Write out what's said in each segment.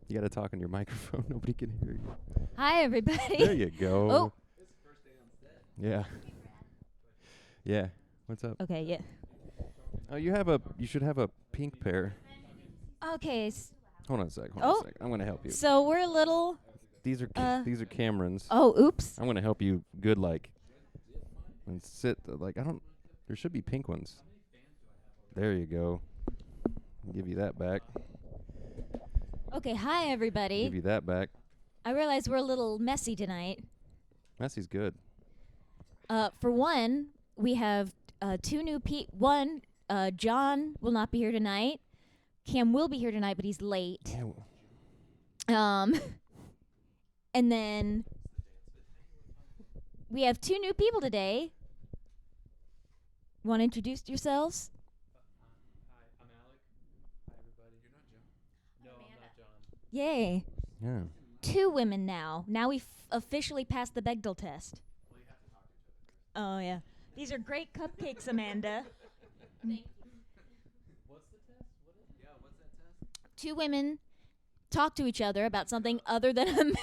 You got to talk on your microphone. Nobody can hear you. Hi, everybody. There you go. Oh. Yeah. Yeah. What's up? Okay, yeah. Oh, you should have a pink pair. Okay, Hold on a sec. Oh. I'm gonna help you. so we're a little... These are these are Cameron's. Oh, oops. I'm gonna help you good like. And sit like I don't. There should be pink ones. There you go. Give you that back. Okay, hi, Give everybody. you that back. I realize we're a little messy tonight. Messy's good. For one, we have two new One, John will not be here tonight. Cam will be here tonight, but he's late. Yeah. And then we have two new people today. Want to introduce yourselves? Hi, I'm Alec. Hi, everybody. You're not John? No, I'm not John. Yay. Yeah. Two women now. Now we've officially passed the Bechdel test. Well, you have to talk to each other. Oh, yeah. These are great cupcakes, Amanda. What's the test? What is it? Yeah, what's that test? Two women talk to each other about something other than a man. Who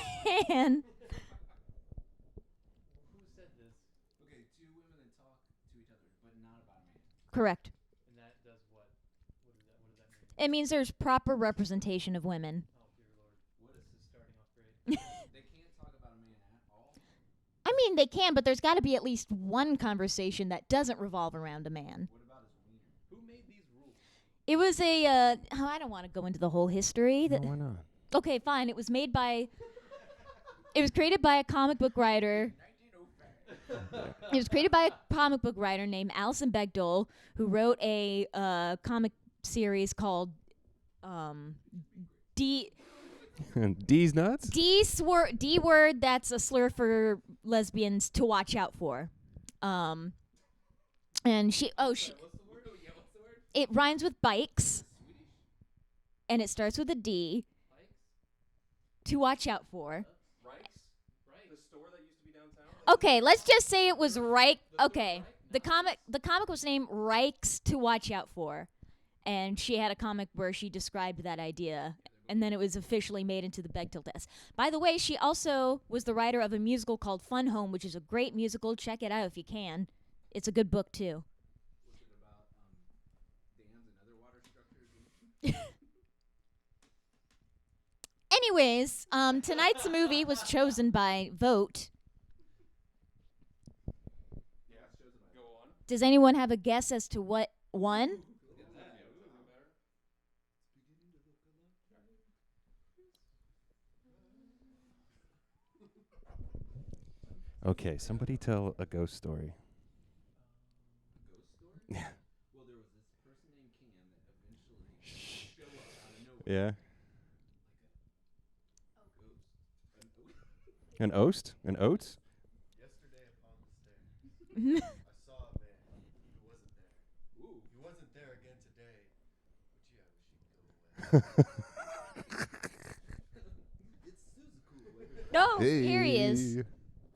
said this? Okay, two women that talk to each other, but not about a man. Correct. And that does what? What does that mean? It means there's proper representation of women. Oh, dear Lord. What is this starting off great? They can't talk about a man at all. I mean, they can, but there's got to be at least one conversation that doesn't revolve around a man. What about his wiener? Who made these rules? It was a, I don't want to go into the whole history. No, why not? Okay, fine. It was made by, it was created by a comic book writer. It was created by a comic book writer named Alison Bechdel, who wrote a comic series called D D's nuts. D word. That's a slur for lesbians to watch out for. And she What's the word? Yeah, what's the word? it rhymes with bikes, and it starts with a D. Bikes? To watch out for. Rikes? Right. The store that used to be downtown? Okay, let's just say it was Reich. Okay, the comic was named Reichs to watch out for, and she had a comic where she described that idea, and then it was officially made into the Bechdel test. By the way, she also was the writer of a musical called Fun Home, which is a great musical. Check it out if you can. It's a good book too. Was it about dams and other water structures? Anyways, tonight's movie was chosen by vote. Yeah, it shows it. Go on. Does anyone have a guess as to what won? Okay, somebody tell a ghost story. A ghost story? Yeah. Well, there was this person named Cam that eventually showed up out of nowhere. Yeah. Like a ghost. An oast? An oats? Yesterday upon the stairs, I saw a man who wasn't there. Ooh. He wasn't there again today, but gee, I wish he'd go away. It's Suzuku. Like, No, here he is.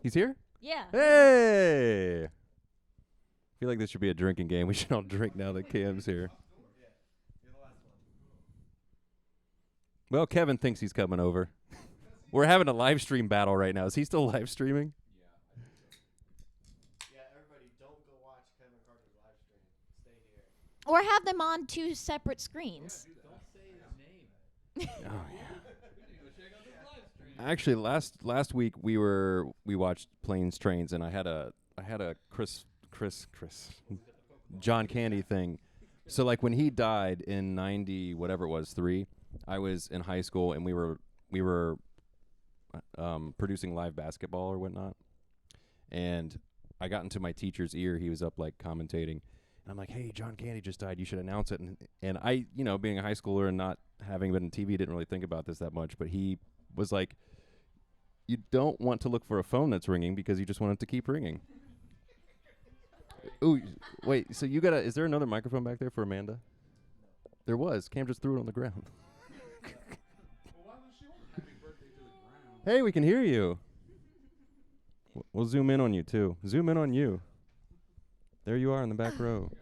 He's here? Yeah. Hey! I feel like this should be a drinking game. We should all drink now that Cam's here. Yeah, you're the last one. Well, Kevin thinks he's coming over. We're having a live stream battle right now. Is he still live streaming? Yeah, everybody, don't go watch Kevin Carter's live stream. Stay here. Or have them on two separate screens. Don't say his name. Oh yeah. Go check out this live stream. Actually, last week we watched Planes, Trains, and I had a Chris John Candy thing. So like when he died in 90 whatever it was 3, I was in high school and we were producing live basketball or whatnot, and I got into my teacher's ear. He was up like commentating, and I'm like, "Hey, John Candy just died. You should announce it." And I, being a high schooler and not having been on TV, didn't really think about this that much. But he was like, "You don't want to look for a phone that's ringing because you just want it to keep ringing." Ooh, wait. So you is there another microphone back there for Amanda? There was. Cam just threw it on the ground. well, why was she on happy birthday to the ground? Hey, we can hear you. We'll zoom in on you, too. Zoom in on you. There you are in the back row. Hey,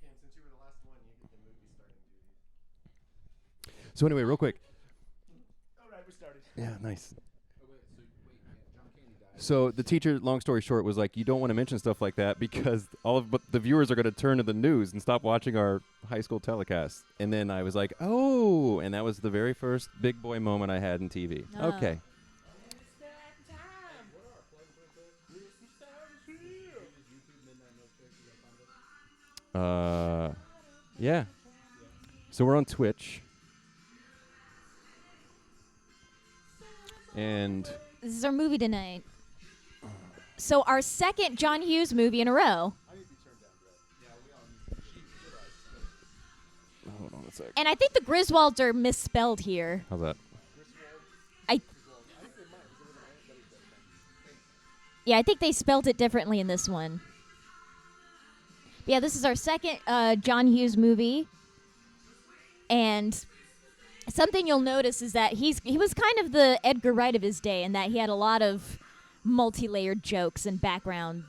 Cam, since you were the last So anyway, real quick. All right, we started. Yeah, nice. Oh, wait, John Candy died. So the teacher, long story short, was like, you don't want to mention stuff like that because the viewers are going to turn to the news and stop watching our high school telecast. And then I was like, oh, and that was the very first big boy moment I had in TV. Oh. Okay. Yeah. So we're on Twitch. And This is our movie tonight. So our second John Hughes movie in a row. I need to be turned down, Brett. Yeah, we all need to. hold on a sec. And I think the Griswolds are misspelled here. How's that? Yeah, I think they spelled it differently in this one. Yeah, this is our second John Hughes movie. And something you'll notice is that he was kind of the Edgar Wright of his day in that he had a lot of multi-layered jokes and background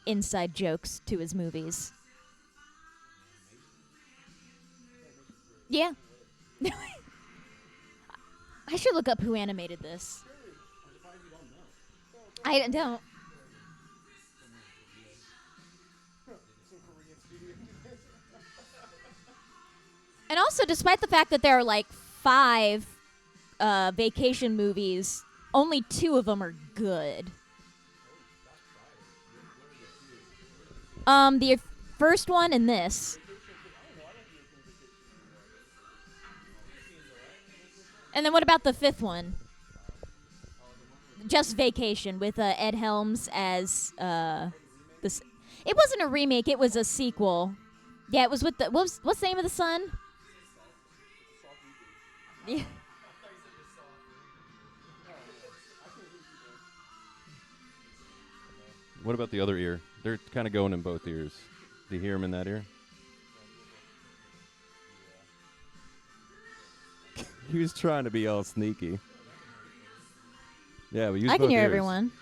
inside jokes to his movies. Yeah. I should look up who animated this. I don't. And also, despite the fact that there are like 5 vacation movies, only 2 of them are good. The first one and this. And then what about the 5th one? Just Vacation with Ed Helms as this. It wasn't a remake; it was a sequel. Yeah, it was with the what's the name of the son? Yeah. What about the other ear? They're kind of going in both ears. Do you hear them in that ear? He was trying to be all sneaky. Yeah, we use I both can hear ears. everyone.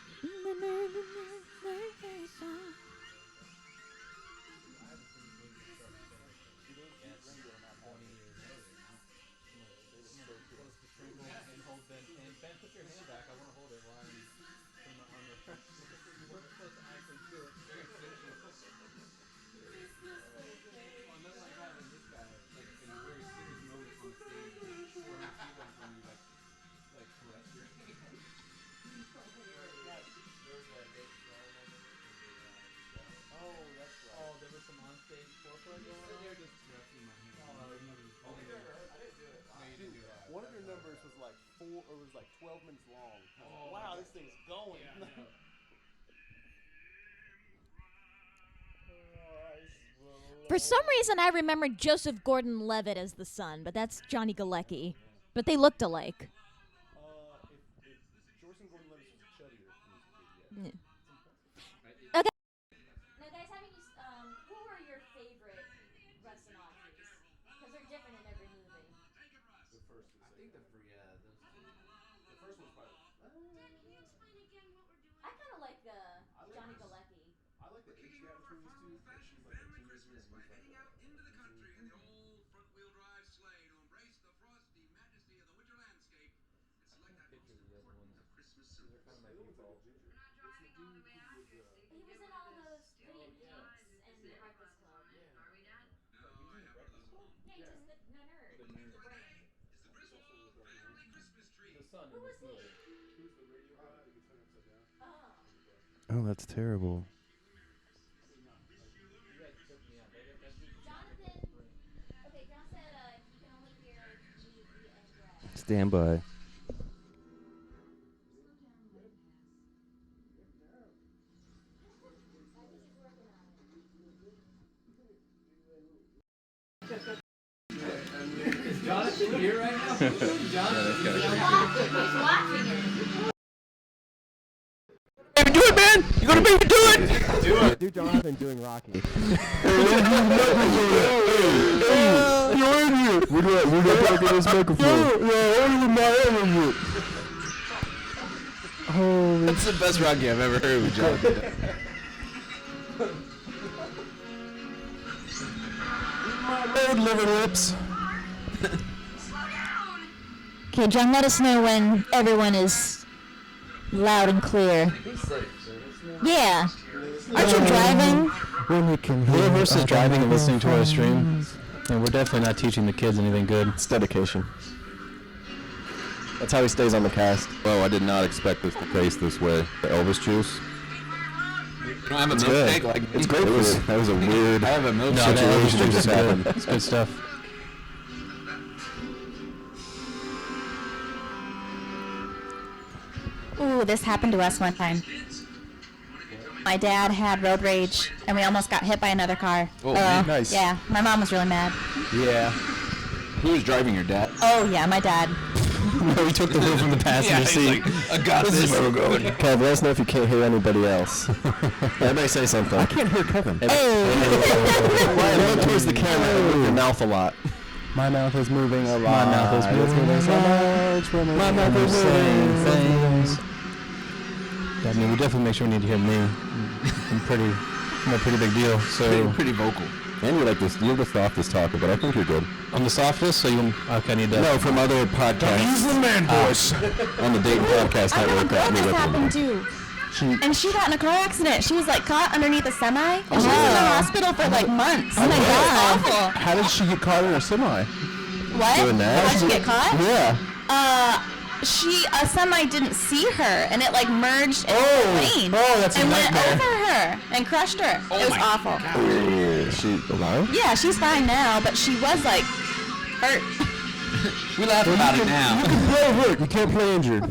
One of your numbers was like 12 minutes long. Wow, this thing's going. For some reason, I remembered Joseph Gordon-Levitt as the son, but that's Johnny Galecki. But they looked alike. If Joseph Gordon-Levitt was chubbier when he was a kid, yeah. Okay. Now, guys, who are your favorite Russ and Audrey's? Because they're different in every movie. The first and I second. think those two. The first one's probably. I kind of like I like Johnny this. Galecki. I like the age gap between these two. That she's like a teenager and he's like a Into the country in the old front-wheel drive sleigh to embrace the frosty majesty of the winter landscape and select that most important of Christmas symbols. It looks like a ginger. Not driving all the way out here, so He was in all those Pretty in Pinks and The Breakfast Club. Are we done? No, I have one of those at home. Yeah, he's just the nerd. The nerd. The brain. It's the Griswold family Christmas tree. The son Who in was this movie. Who's the radio guy that gets hung upside down? Oh. Oh, that's terrible. You guys took me out. That dude's Jonathan. brain. Okay, John said he can only hear me and Brad. Stand by. Is Jonathan here right now? Jonathan. He's watching it. Do it, man! You gonna make me do it? Do it. Do Jonathan doing Rocky. We're gonna talk in this microphone. Holy That's the best Rocky I've ever heard with Jonathan. red liver lips. Okay, John, let us know when everyone is loud and clear. Yeah. Aren't you driving? Whoever else is driving and listening to our stream, and we're definitely not teaching the kids anything good. It's dedication. That's how he stays on the cast. Oh, I did not expect this to taste this way. The Elvis juice. You don't have a It's milkshake good. like It's me? great for you. That was a weird I have a milkshake. No, that situation that is just good. happened. It's good stuff. Ooh, this happened to us one time. My dad had road rage, and we almost got hit by another car. Oh, man. Nice. Yeah, my mom was really mad. Yeah. Who was driving your dad? Oh, yeah, my dad. We took the wheel from the passenger seat. I got this. Kev, let us know if you can't hear anybody else. Everybody say something. I can't hear Kevin. Look towards the camera and move your mouth a lot. My mouth is moving a lot. My mouth is moving so much. My mouth is saying things. Yeah, I mean, we definitely make sure we need to hear me. I'm a pretty big deal. So Pretty vocal. And you're like this. You're the softest talker, but I think you're good. I'm the softest, so you. Okay, I need to. No, from other podcasts. the man voice. On the Dayton Podcast I know a Network. girl me this with happened them. to. And she got in a car accident. She was like caught underneath a semi. And she was in the hospital for like months. Oh my god. Awful. How did she get caught in a semi? What? Doing that? How'd she get caught? Yeah. A semi didn't see her, and it like merged into the lane. Oh, that's a and went nightmare. over her and crushed her. It was awful. Is she alive? Yeah, she's fine now, but she was like hurt. We laugh about it now. You can play hurt. You can't play injured.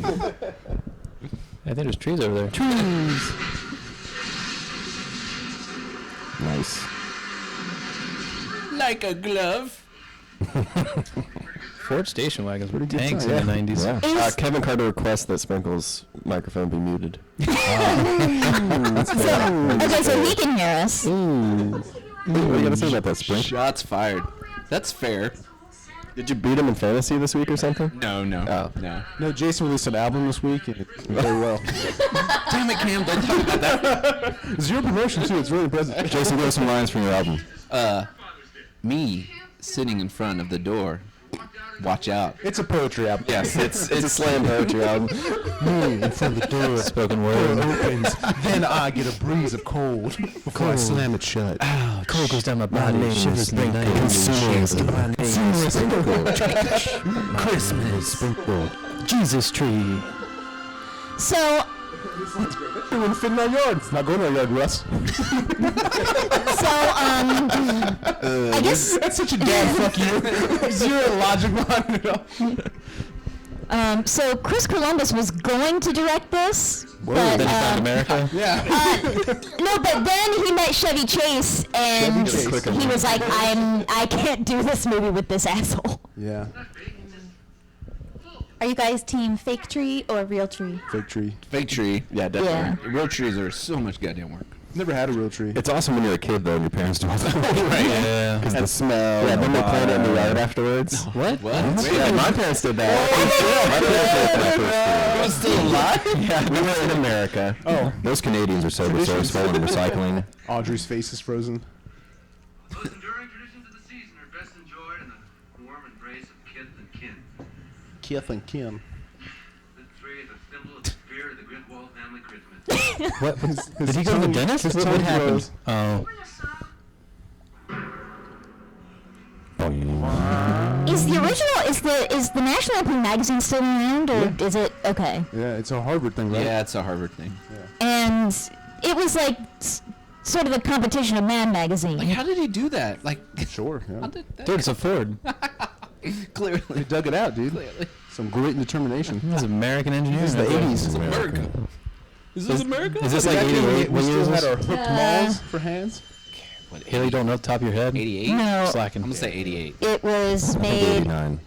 I think there's trees over there. Nice. Like a glove. Ford station wagons were Pretty good tanks time, in the 90s. Yeah. Is- Kevin Carter requests that Sprinkle's microphone be muted. Okay, so he can hear us. What are you gonna say about that, Spring? Shots fired. That's fair. Did you beat him in fantasy this week or something? No. Oh. No. No, Jason released an album this week, and it's very well. Damn it, Cam. Don't talk about that. Zero promotion, too. It's really impressive. Jason, give us some lines from your album. Me sitting in front of the door. Watch out. It's a poetry album. Yes, It's a slam poetry album. Me in front of the door. Spoken Door word. opens. Then I get a breeze of cold before I slam it shut. Cold goes down my body. name Shivers is in the night. Christmas. Sprinkle. Jesus tree. So, It wouldn't fit in our yard. It's not going in our yard, Russ. I guess That's such a dad fuck you. Zero logic behind it all. so Chris Columbus was going to direct this, but Then he found America. Yeah. no, but then he met Chevy Chase, and Chevy Chase. he was like, I can't do this movie with this asshole. Yeah. Are you guys team fake tree or real tree? Fake tree. Fake tree. Yeah, definitely. Yeah. Real trees are so much goddamn work. Never had a real tree. It's awesome when you're a kid, though, and your parents do all that. Yeah. Because the smell. Yeah, and then the they plant it in the vibe. yard afterwards. What? Yeah, my parents did that. Yeah, my parents did that. Was still alive? Yeah, we were in America. Oh, Those Canadians are so resourceful in recycling. Audrey's face is frozen. Those enduring traditions of the season are best enjoyed in the warm embrace of kith and kin. Kith and Kim. The tree is a symbol of the spirit of the Griswold family Christmas. What? Did he go to the dentist? his What tongue happened? froze. Oh. Is the original, is the National Lampoon magazine still around, or is it, okay? Yeah, it's a Harvard thing, right? Yeah, it's a Harvard thing. And it was like sort of a competition of Mad magazine. Like, how did he do that? Like, Sure, how yeah. did that? Dude, it's a Ford. Clearly. They dug it out, dude. Some great determination. This is American engineering. This is the 80s. America. Is this America? Is this like Back then, 88? we What year still is had our this? hooked malls for hands. What, Haley, don't know off the top of your head? 88? No, Slacking. I'm going to say 88. it was I think made, 89. I'm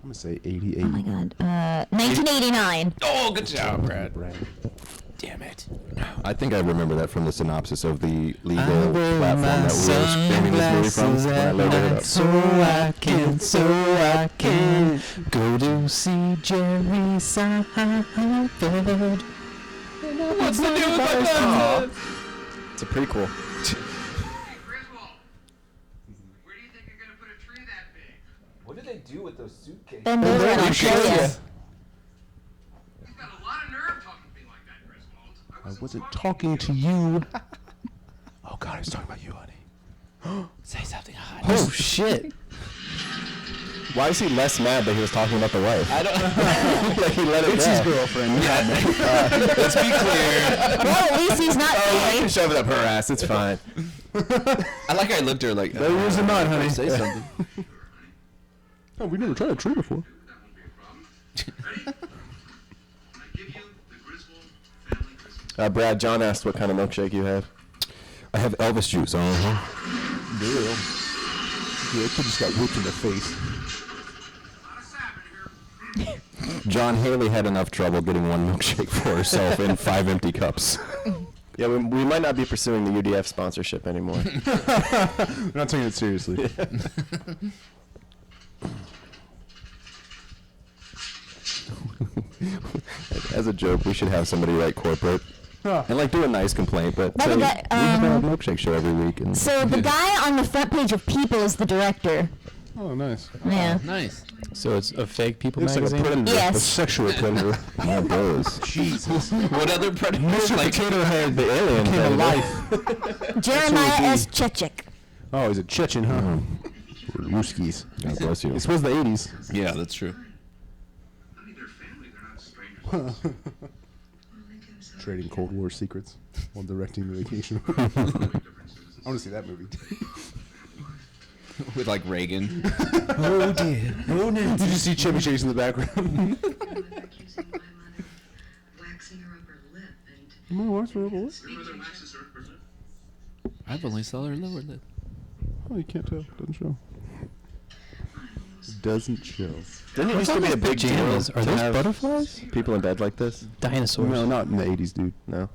gonna say 88. oh my god, 1989. Oh, good job, Brad. Right. Damn it. I think I remember that from the synopsis of the legal I wear platform my that we were streaming this movie from. sunglasses When I at loaded it night up. so I can go to see Jerry Seinfeld. What's the deal with my glasses? It's a prequel. Hey, Griswold. Where do you think you're going to put a tree that big? What did they do with those suitcases? Bend over and I'll show you. You've got a lot of nerve talking to me like that, Griswold. I wasn't talking to you. Oh God, I was talking about you, honey. Say something hot. Oh shit! Why is he less mad that he was talking about the wife? I don't. Like he let it It's go. his girlfriend. Let's be clear. Well, at least he's not You married. can shove it up her ass. It's fine. I like how I looked at her like. There was a nod, honey. Say something. Oh, we never tried a tree before. That won't be a problem. Ready? I give you the Griswold family Christmas. Brad, John asked what kind of milkshake you have. I have Elvis juice. Yeah, the kid just got whipped in the face. A lot of sap in here. John Haley had enough trouble getting one milkshake for herself in 5 empty cups. Yeah, we might not be pursuing the UDF sponsorship anymore. We're not taking it seriously. As a joke, we should have somebody write corporate and like do a nice complaint, but Well, say, we we got, have a milkshake show every week. And So the guy on the front page of People is the director. Oh, nice. Yeah. Nice. So it's a fake People Looks like a magazine? predator. A Yes. sexual predator. yeah, it does. Jesus. What other predators? Mr. Like, Potato Head The alien came predator. alive. Jeremiah be. S. Chechik. Oh, he's a Chechen, huh? Ruskies. God bless you. This was the 80s. yeah, that's true. Honey, they're family. They're not strangers. Trading Cold War secrets while directing the vacation. I want to see that movie. With like Reagan. Oh dear. Oh no. Did you see Chevy Chase in the background? Accusing my mother, waxing her upper lip and Oh, what's wrong? Your mother waxes her upper lip. I've only saw her lower lip. Oh, you can't tell. Doesn't show. Doesn't show. Didn't it used to be a big deal pajamas? Are to those have butterflies? people in bed like this? Dinosaurs. No, not in the 80s, dude. No.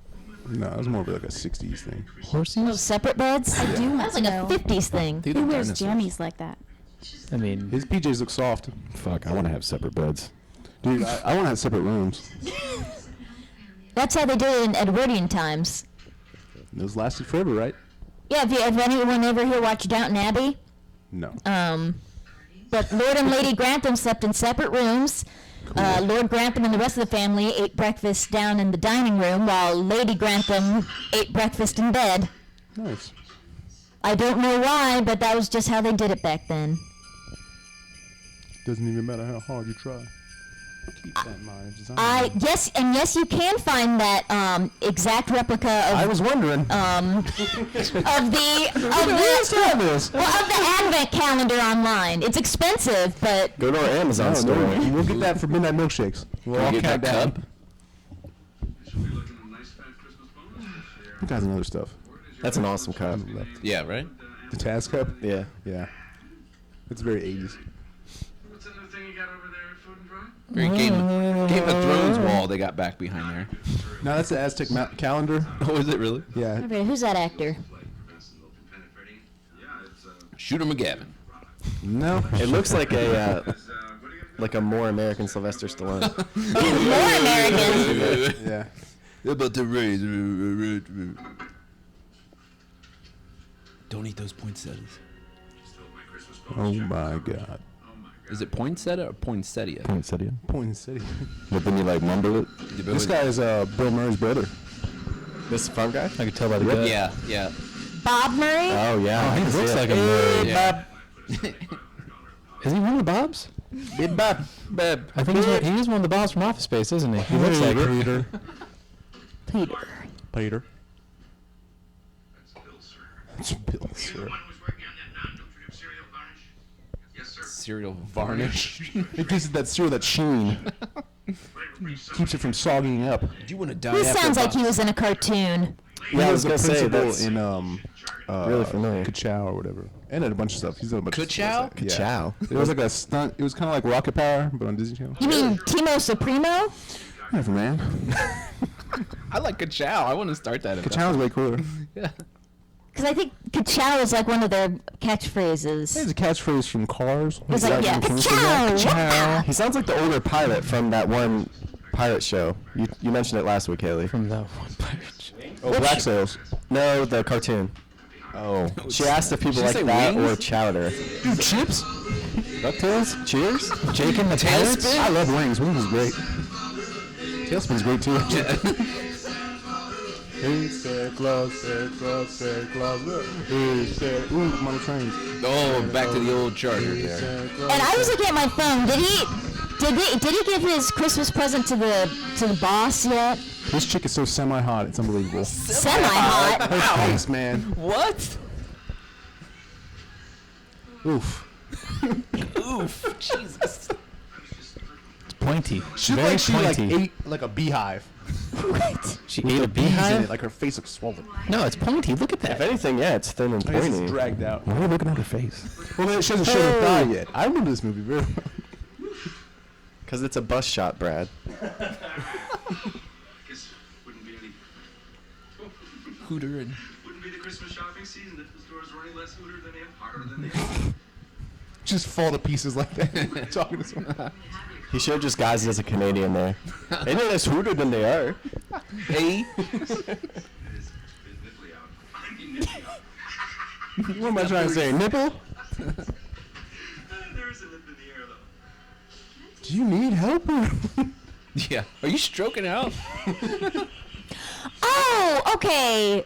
No, it was more of like a 60s thing. Those Horses? separate beds? I do want That's to like know a 50s thing. who wears jammies like that. I mean, His PJs look soft. Fuck, I want to have separate beds. Dude, I want to have separate rooms. That's how they did it in Edwardian times. Those lasted forever, right? Yeah, if anyone ever here watched Downton Abbey, No. but Lord and Lady Grantham slept in separate rooms. Lord Grantham and the rest of the family ate breakfast down in the dining room, while Lady Grantham ate breakfast in bed. Nice. I don't know why, but that was just how they did it back then. Doesn't even matter how hard you try. Keep that in mind. Design. Yes, you can find that exact replica of I was wondering. of the Advent calendar online. It's expensive, but Go to our Amazon store. We'll get that for midnight milkshakes. We'll all Get count that down. cup. Should be looking at a nice fat Christmas bonus this year. It has another stuff. That's an awesome cup. Yeah, right? The Taz cup. Yeah. Yeah. It's very 80s. What's that new thing you got over there at Food and Drug? Very Game of Thrones wall they got back behind there. No, that's the Aztec calendar. Oh, is it really? Yeah. okay, who's that actor? Prevents the milk from penetrating. Yeah, it's Shooter McGavin. No. It looks like a what do you got? like a more American Sylvester Stallone. More American. Yeah. About to raise. Don't eat those poinsettias. Stole my Christmas Oh bonus check. my God. Oh my God. Is it poinsettia or poinsettia? Poinsettia. Point City. But then you like mumble it. This guy is Bill Murray's brother. This fun guy? I could tell by the gut. Yeah, yeah. Bob Murray? Oh yeah. He looks like a Murray. Yeah. Is he one of the Bobs? Big Bob. Beb. I think he is one of the Bobs from Office Space, isn't he? He looks like it. Peter. Peter. Peter. That's Bill, sir. It's Bill, You're the sir. one who's working on that non-nutritive cereal varnish? Yes, sir. Cereal varnish. It gives it that cereal, that sheen. Keeps it from soggying up. Do you want to die? This sounds like he was in a cartoon. Yeah, I was the gonna say principal that's in really familiar. Ka-Chow or whatever, and did a bunch of stuff. He's done a bunch Ka-Chow? of stuff. Yeah. Ka-Chow. It was like a stunt. It was kind of like Rocket Power, but on Disney Channel. You mean Timo Supremo? Whatever, man. I like Ka-Chow. I want to start that. Ka-Chow's way cooler. Yeah. Because I think Ka-Chow is like one of their catchphrases. It's a catchphrase from Cars. It's like, yeah, Ka-Chow! Ka-Chow. He sounds like the older pilot from that one pirate show. You mentioned it last week, Haley. From that one pirate show. Oh, Black Sails. No, the cartoon. Oh. She asked if people Did like you say that wings? or chowder. Dude, chips? DuckTales? Cheers? Jake and the Pirates? I love Wings. Wings is great. Tailspin's great too. He said, Claus, said, Claus, said, Claus. He said, ooh, I'm on the trains. Oh, back to the old Charger there. And I was looking at my phone. Did he give his Christmas present to the boss yet? This chick is so semi-hot, it's unbelievable. Semi-hot. Her face, man. What? Oof. Oof. Jesus. It's pointy. She Very looked like she pointy. ate like a beehive. What? She With ate the a bees in beehive? it, like her face looks swollen. No, it's pointy. Look at that. If anything, yeah, it's thin and I guess pointy. it's dragged out. Why are you looking at her face? Well, she hasn't showed her thigh yet. I remember this movie very well. Because it's a bus shot, Brad. I guess wouldn't be any. Hooter and Wouldn't be the Christmas shopping season if the stores were any less hooter than they are, harder than they are. Just fall to pieces like that. Talking to someone. He should have just guised as a Canadian there. Ain't it less hooter than they are? hey. It's nipply out. I mean, nipply out. What am I trying to say? Nipple? There is a nip in the air, though. Do you need help? Yeah. Are you stroking out? Oh, okay.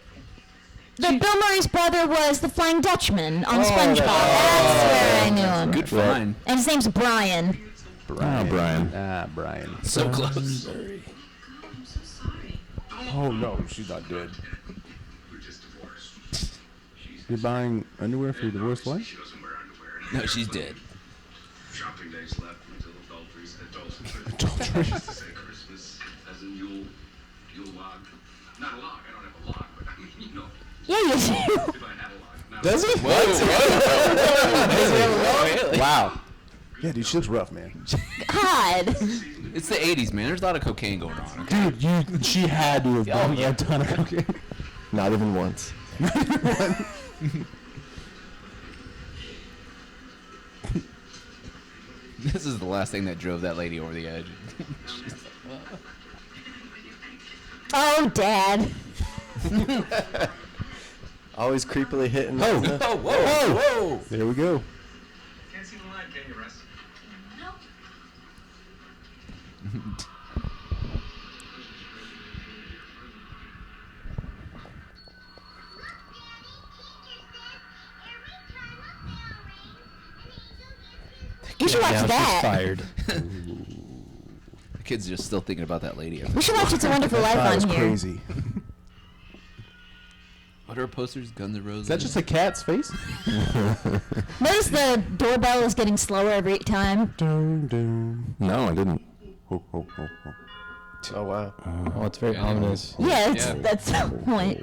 Bill Murray's brother was the Flying Dutchman on SpongeBob. That's where I knew him. Good find. And his name's Brian. Brian. Brian. So close. I'm so sorry. Oh no, she's not dead. We're just divorced. You're buying underwear for your divorced wife? She doesn't wear underwear. No, she's dead. Shopping days left until adulteries. Adultery. To say Christmas as in Yule log. Not a log. I don't have a log, but I mean, you know, Yeah, you do. if I had a log. Now, Does he? Really? Wow. Yeah, dude, she looks rough, man. God. It's the 80s, man. There's a lot of cocaine going on. Okay? Dude, she had to have done a ton of cocaine. Not even once. This is the last thing that drove that lady over the edge. Oh, Dad. Always creepily hitting. Oh. Oh, whoa, whoa. There we go. can't see the line, can you, Russ? You should watch Now she's that. fired. The kid's just still thinking about that lady. We should watch It's a Wonderful Life That was on here. crazy. What are her posters? Guns N' Roses? Is that just a cat's face? Notice the doorbell is getting slower every time. Dun, dun. No, I didn't. Ho, ho, ho, ho. Oh, wow. Oh, it's very ominous. Yeah, Yeah. that's the point.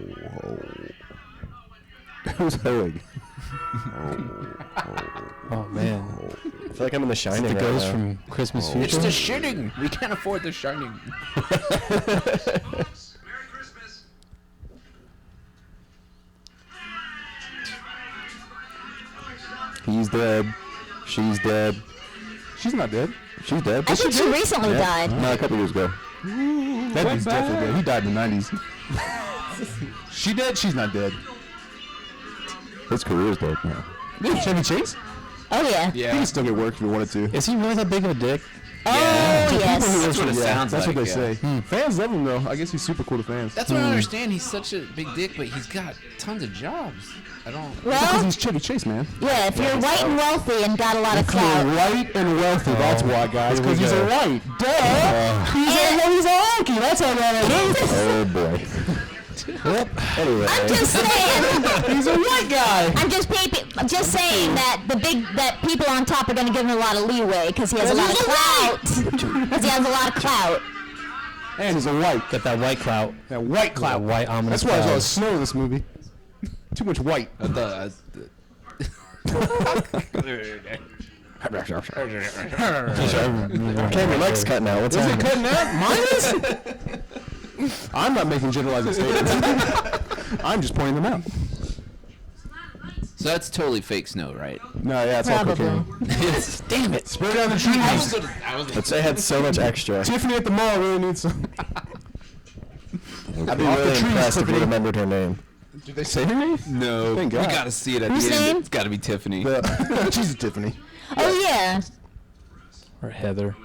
Who's hoeing? Oh, man. I feel like I'm in The Shining The right ghost now. from Christmas It's Future. The Shining. We can't afford The Shining. Folks, Merry Christmas. He's dead. She's dead. She's not dead. She's dead. I think she recently died. No, a couple years ago. That dude's definitely dead. He died in the 90s. She dead? She's not dead. His career's dead now. Chevy Chase? Oh, yeah. He can still get work if he wanted to. Is he really that big of a dick? Oh, Yeah. yes. That's what it sounds That's like. what they yeah. say. Fans love him, though. I guess he's super cool to fans. That's what I don't understand. He's such a big dick, but he's got tons of jobs. I don't. Because Well, he's Chevy Chase, man. yeah, if you're white and wealthy and got a lot of If you're clout. white and wealthy, that's why, guys. Here we Because he's a go. white. Duh. He's a honky. That's how that is. Oh, boy. Anyway. I'm just saying. He's a white guy. I'm just saying that that people on top are going to give him a lot of leeway because he has a lot of clout. Because he has a lot of clout. And he's a white. Got that white clout. That white clout. That white ominous That's why there's all cloud. the snow in this movie. Too much white. Camera Mike's cutting out. What's Is it happening? cutting out? Mine is? I'm not making generalizing statements. I'm just pointing them out. So that's totally fake snow, right? No, yeah, it's all Probably. cocaine. Damn it. Spread it on the trees. But they had so much extra. Tiffany at the mall really needs some. I'd be Off the really trees, impressed if Tiffany. you remembered her name. Did they say her name? No. Thank We God. gotta see it at Whose the end. name? It's gotta be Tiffany. She's a Tiffany. Oh yeah. Or Heather.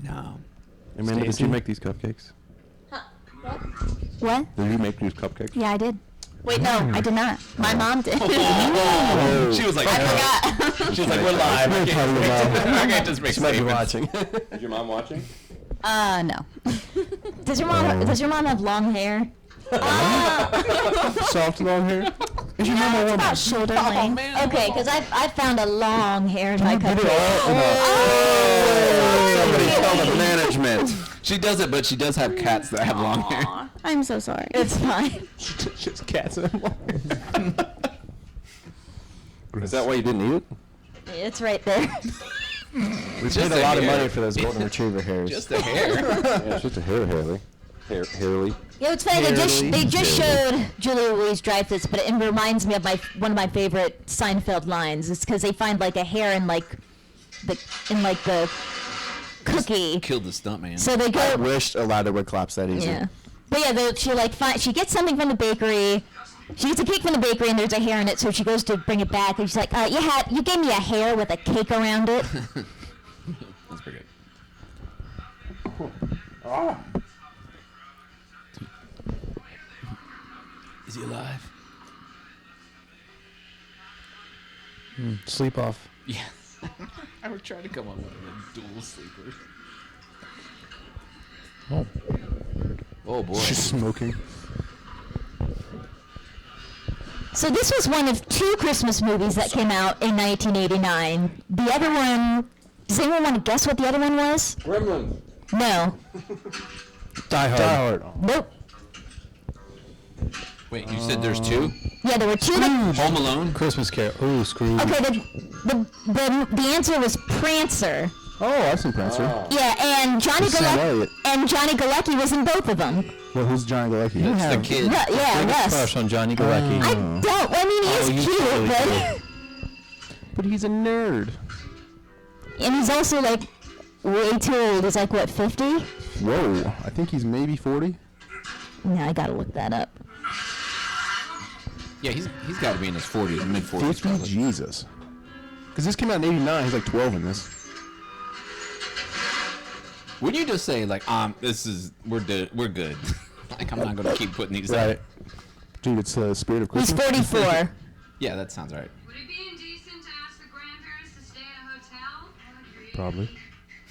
No. Amanda, did Stacy? you make these cupcakes? What? Did you make these cupcakes? Yeah, I did. Wait, no, I did not. My mom did. She was like, I forgot. She was like, we're live. I can't just make She might be statements. watching. Is your mom watching? No. Does your mom have long hair? Soft long hair. Is your mom a It's woman? about shoulder length. Okay, because I found a long hair in my cupcake. Somebody tell the management. She does it, but she does have cats that have long hair. I'm so sorry. It's fine. Just cats and long hair. Is that why you didn't eat it? It's right there. We Just paid a a lot of hair. money for those golden retriever hairs. Just a hair. Yeah, it's just a hairly. Hairly. Yeah, it's funny. They just showed Julia Louis-Dreyfus, but it reminds me of one of my favorite Seinfeld lines. It's because they find like a hair in the cookie. Killed the stuntman. So they I go. wished a ladder would collapse that easy. Yeah. But yeah, she gets something from the bakery. She gets a cake from the bakery and there's a hair in it, so she goes to bring it back and she's like, you gave me a hair with a cake around it. That's pretty good. Is he alive? Sleep off. Yeah. I was trying to come up with a dual sleeper. Oh. Oh boy. She's smoking. So this was one of 2 Christmas movies that came out in 1989. The other one, does anyone want to guess what the other one was? Gremlins. No. Die Hard. Die Hard. Nope. Wait, you said there's 2? Yeah, there were 2 that... Home Alone? Christmas Carol. Ooh, Scrooge. Okay, the answer was Prancer. Oh, I've seen Prancer. Yeah, and Johnny Sam Elliott. Galecki was in both of them. Well, who's Johnny Galecki? That's the kid. Yeah, Russ. Crush on Johnny Galecki. I don't. I mean, he's he's cute, really but But he's a nerd. and he's also like way too old. He's like what, 50? Whoa. I think he's maybe 40. No, I gotta look that up. Yeah, he's got to be in his 40s, mid 40s. 50? probably. Jesus. Because this came out in 89. He's like 12 in this. Would you just say like, we're good? Like I'm not gonna keep putting these out. Right. Dude, it's Spirit of He's Christmas. 44. Yeah, that sounds right. Would it be indecent to ask the grandparents to stay in a hotel? Probably.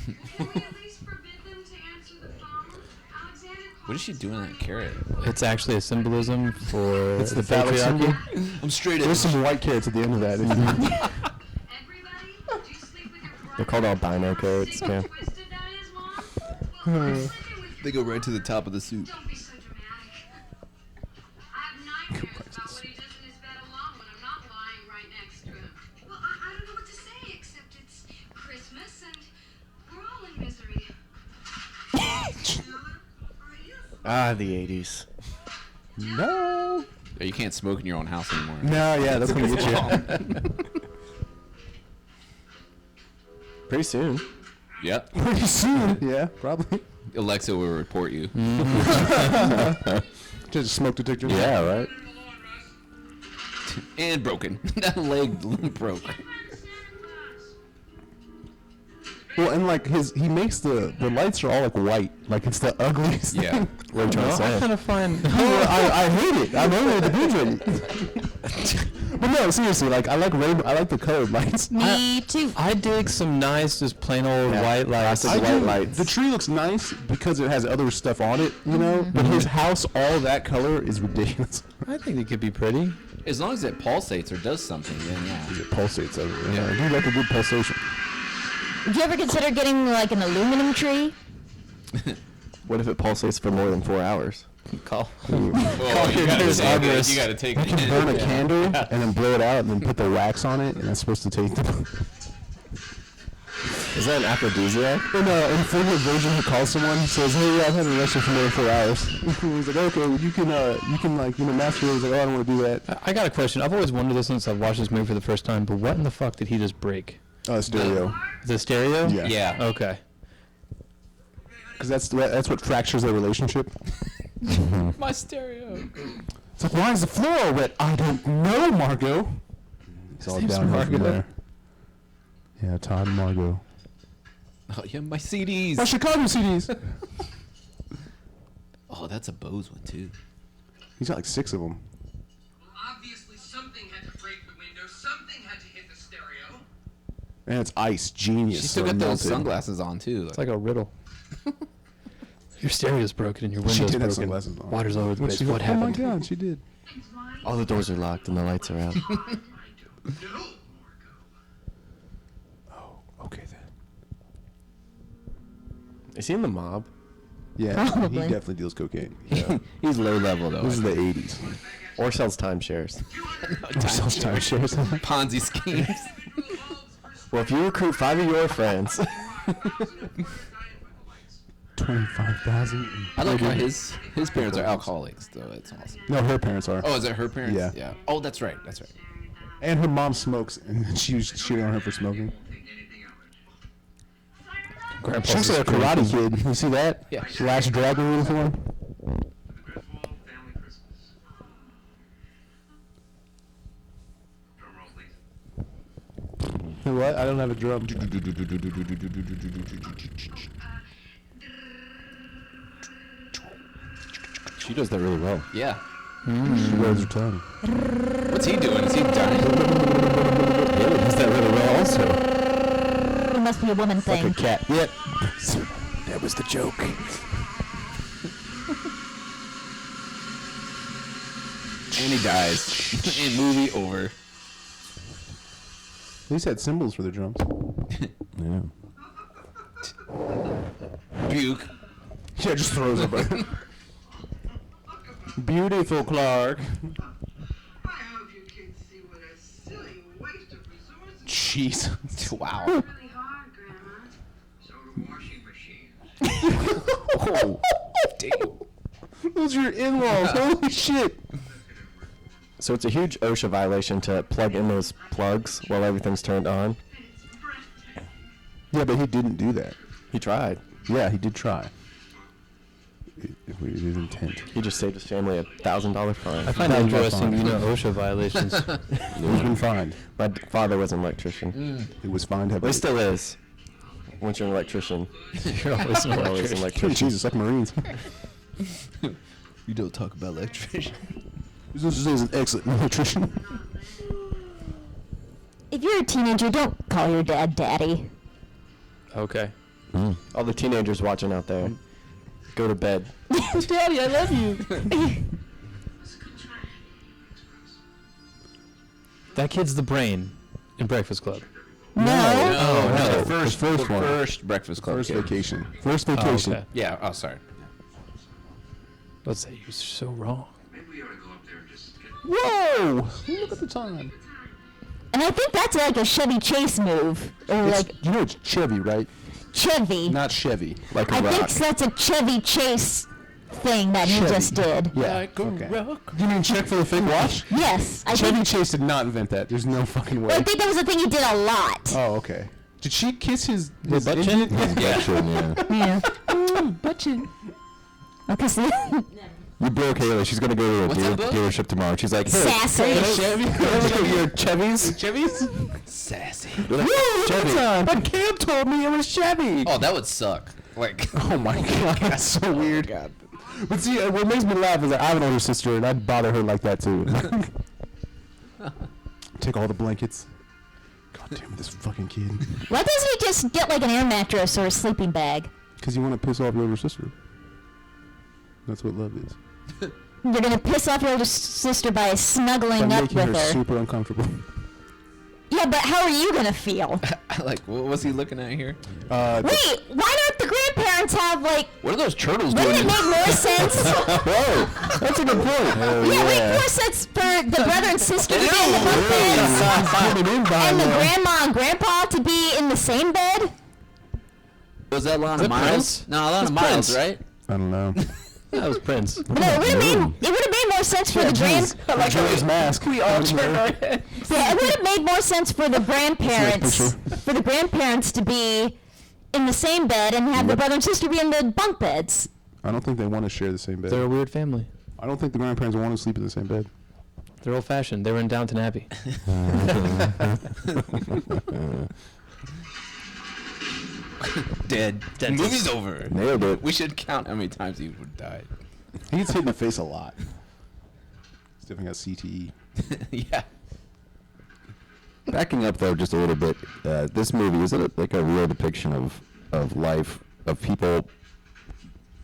Can we at least forbid them to answer the phone? Alexander What is she doing in that carrot? It's actually a symbolism for It's the phallic patriarchy. symbol. I'm straight There's some white carrots at the end of that. Everybody, do you sleep with your They're called albino carrots, man. twisted that is, Mom? Well, I'm sleeping with They go right to the top of the soup. Don't be so dramatic. I have nightmares about what he does in his bed alone when I'm not lying right next to him. Well, I don't know what to say except it's Christmas and we're all in misery. Ah, the 80s. No. Yeah, you can't smoke in your own house anymore. No, yeah, that's going to get you. Pretty soon. Yep. Pretty soon. Yeah, probably. Alexa will report you. Just a smoke detector. Yeah, right? And broken. That leg broke. Well, and like he makes the lights are all like white. Like it's the ugliest Yeah. thing. What are you trying to I say? kind of find. I hate it. I'm only the bedroom. But no, seriously, like I like the colored lights. Me too. I dig some nice, just plain old white lights. Classic white lights. The tree looks nice because it has other stuff on it, you know. But his house, all that color is ridiculous. I think they could be pretty. As long as it pulsates or does something, then yeah. It pulsates everywhere. Yeah. I do like a good pulsation. Would you ever consider getting like an aluminum tree? What if it pulsates for more than 4 hours? Call. Oh, you gotta take You can burn a candle and then blow it out and then put the wax on it, and that's supposed to take the. Is that an aphrodisiac? In Flavor Virgin, he calls someone, he says, "Hey, yeah, I've had an erection for more than 4 hours." He's like, "Okay, well, you can like, masturbate." He's like, "Oh, I don't want to do that." I got a question. I've always wondered this since I've watched this movie for the first time, but what in the fuck did he just break? Stereo. The stereo? Yeah. Yeah. Okay. Because that's what fractures their relationship. My stereo. It's like, why is the floor wet? I don't know, Margot. It's all downhill from there. Yeah, Todd and Margot. Oh yeah, my CDs. My Chicago CDs. Oh, that's a Bose one too. He's got like 6 of them. Well, obviously something had to break the window. Something had to hit the stereo. And it's ice. Genius. She still so got those melted. sunglasses on too. It's like a riddle. Your stereo's broken and your She window's did have broken. sunglasses on. Water's all over the place. She goes, What oh happened? my God, she did. All the doors are locked and the lights are out. No, Margot. Oh, okay then. Is he in the mob? Yeah, Probably. he definitely deals cocaine. He's low level though. This is the 80s. Or sells timeshares. Sells timeshares. Ponzi schemes. Well, if you recruit 5 of your friends, 25,000. I like how his parents are alcoholics though. It's awesome. No, her parents are. Oh, is it her parents? Yeah. Yeah. Oh, that's right. That's right. And her mom smokes, and she was shitting on her for smoking. Grandpa's She looks like a karate kid. You see that? Yeah. Last Dragon uniform. Family Christmas. Drum roll, please. You know what? I don't have a drum. she does that really well. Yeah. She wears her tongue. What's he doing? Is he dying? Haley does that really well also. It must be a woman Like thing. a cat. Yep. That was the joke. And he dies. And movie over. At least had cymbals for the drums. Yeah. Buke. Yeah, just throws it. Beautiful, Clark. I hope you kids see what a silly waste of resources. Jeez. Wow. Really hard, Grandma. So the washing machine. Oh. Damn. Those are your in-laws. Holy shit. So it's a huge OSHA violation to plug in those plugs while everything's turned on. Yeah, but he didn't do that. He tried. Yeah, he did try. His intent. He just saved his family $1,000 fine. I find it That's interesting, fine. you know, OSHA violations. He's been fined. My father was an electrician. It was fined Well, heavily. he still is. Once you're an electrician, You're always an you're always an electrician. electrician. Jesus, like Marines. You don't talk about electrician. This is an excellent electrician. If you're a teenager, don't call your dad daddy. Okay. All the teenagers watching out there, go to bed. Daddy, I love you. That kid's the brain in Breakfast Club. No. Oh, no, no, the first the first one. First Breakfast Club. First kid. vacation. First Oh, vacation. okay. Yeah. Oh, sorry. Let's say you're so wrong. Maybe we ought to go up there and just get. Whoa! Look at the time. And I think that's like a Chevy Chase move. Or like You know it's Chevy, right? Chevy. Not Chevy. Like a I rock. think that's a Chevy Chase thing that he Chevy. just did. Yeah. Okay. You mean check for the fake watch? Yes. I Chevy think, Chase did not invent that. There's no fucking way. I think that was a thing he did a lot. Oh, okay. Did she kiss his butt chin? engine? Yeah. Butt chin. Okay, so You broke Haley. She's gonna go to a What's that book? dealership tomorrow. She's like, hey, sassy. Chevy? look at your Chevys. Chevy's? Sassy. Chevy. But Cam told me it was Chevy. Oh, that would suck. Like. Oh my god, that's so weird. God. But see, what makes me laugh is that I have an older sister, and I'd bother her like that too. Take all the blankets. God damn it, this fucking kid. Why doesn't he just get like an air mattress or a sleeping bag? Because you want to piss off your older sister. That's what love is. You're gonna piss off your older sister by By snuggling up making with her her. super uncomfortable. Yeah, but how are you gonna feel? Like, what was he looking at here? Wait, why don't the grandparents have like? What are those turtles Wouldn't doing? it make more sense? Whoa, that's a good point. Yeah, make more sense for the brother and sister to be in the bunk beds, and the grandma and grandpa to be in the same bed. Was that Lana that Miles? Prince? No, Lana That's Miles, Prince. right? I don't know. That was Prince. No, it would have made more sense for the Like his mask. We all turned our head. Yeah, it would have made more sense for the grandparents to be in the same bed and have the brother and sister be in the bunk beds. I don't think they want to share the same bed. They're a weird family. I don't think the grandparents want to sleep in the same bed. They're old-fashioned. They were in Downton Abbey. Dead. Movie's over. Nailed it. We should count how many times he would die. He gets hit in the face a lot. He's definitely got CTE. Yeah. Backing up though, just a little bit. This movie, is it like a real depiction of life, of people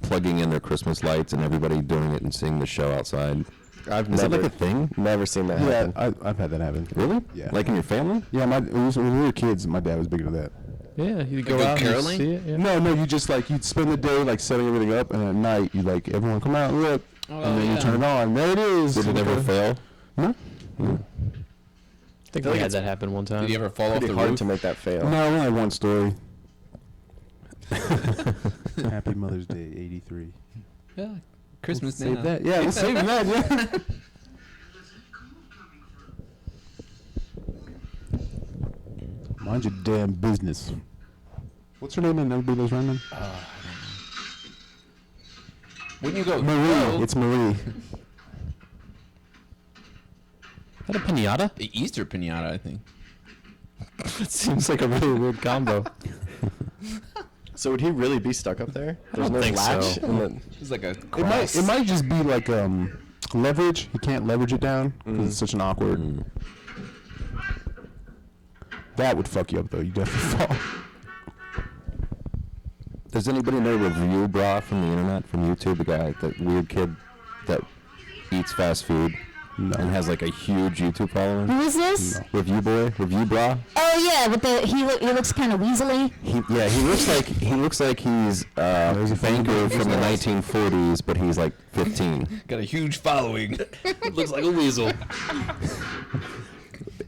plugging in their Christmas lights and everybody doing it and seeing the show outside? Is that like a thing? Never seen that happen. Yeah, I've had that happen. Really? Yeah. Like in your family? Yeah, when we were kids, my dad was big into that. Yeah, you Like go a out and caroling? see it. Yeah. No, you just like you'd spend the day like setting everything up, and at night you like everyone come out and look, and then you turn it on. There it is. Did it ever fail? No. I think we had that happen one time. Did he ever fall off Pretty the hard roof? to make that fail. No, only one story. Happy Mother's Day, 83. Yeah. Christmas Save now. that. Yeah, we'll save that. Yeah. Mind your damn business. What's her name in Everybody Loves Raymond? When you go, Marie. It's Marie. Is that a pinata? the Easter pinata, I think. It seems like a really weird combo. So would he really be stuck up there? There's no think latch. so. And then It's like a It cross. might just be like leverage. You can't leverage it down because it's such an awkward. That would fuck you up though. You definitely fall. Does anybody know Review Bra from the internet, from YouTube? The guy, that weird kid that eats fast food and has like a huge YouTube following. Who is this? Review Bra. Oh yeah, with he looks kind of weaselly. He looks like he's a banker from the 1940s, but he's like 15. Got a huge following. Looks like a weasel.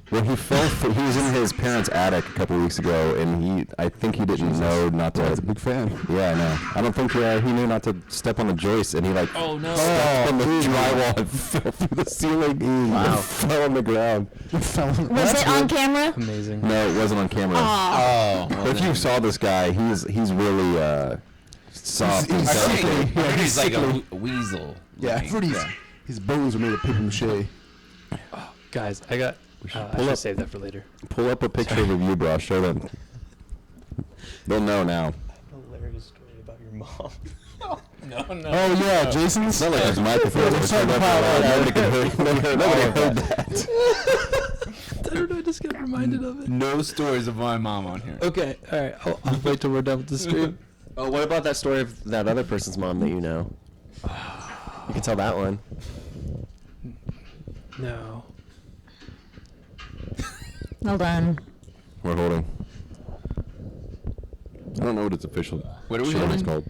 When he he was in his parents' attic a couple weeks ago, and I think he didn't know not to. That's a big fan. Yeah, I know. I don't think he knew not to step on the joist, and he like Oh, no. stepped on the drywall and fell through the ceiling. Wow. Fell on the ground. Was it on camera? Amazing. No, it wasn't on camera. Oh. But if you saw this guy, he's really soft and he's delicate. sickly. I heard he's like sickly. a weasel. Yeah, Like, I've heard his bones are made of paper mache. Guys, I got. I should save that for later. Pull up a picture of Review Bra. Show them. They'll know now. Hilarious story about your mom. No. Oh yeah, Jason's. It's not like his microphone was turned up loud. Nobody could hear. Nobody heard that. I don't know. I just got reminded of it. No stories of my mom on here. Okay. All right. I'll wait till we're done with the stream. oh, what about that story of that other person's mom that you know? You can tell that one. No. Hold on. We're holding. I don't know what its official What are we show is holding? called.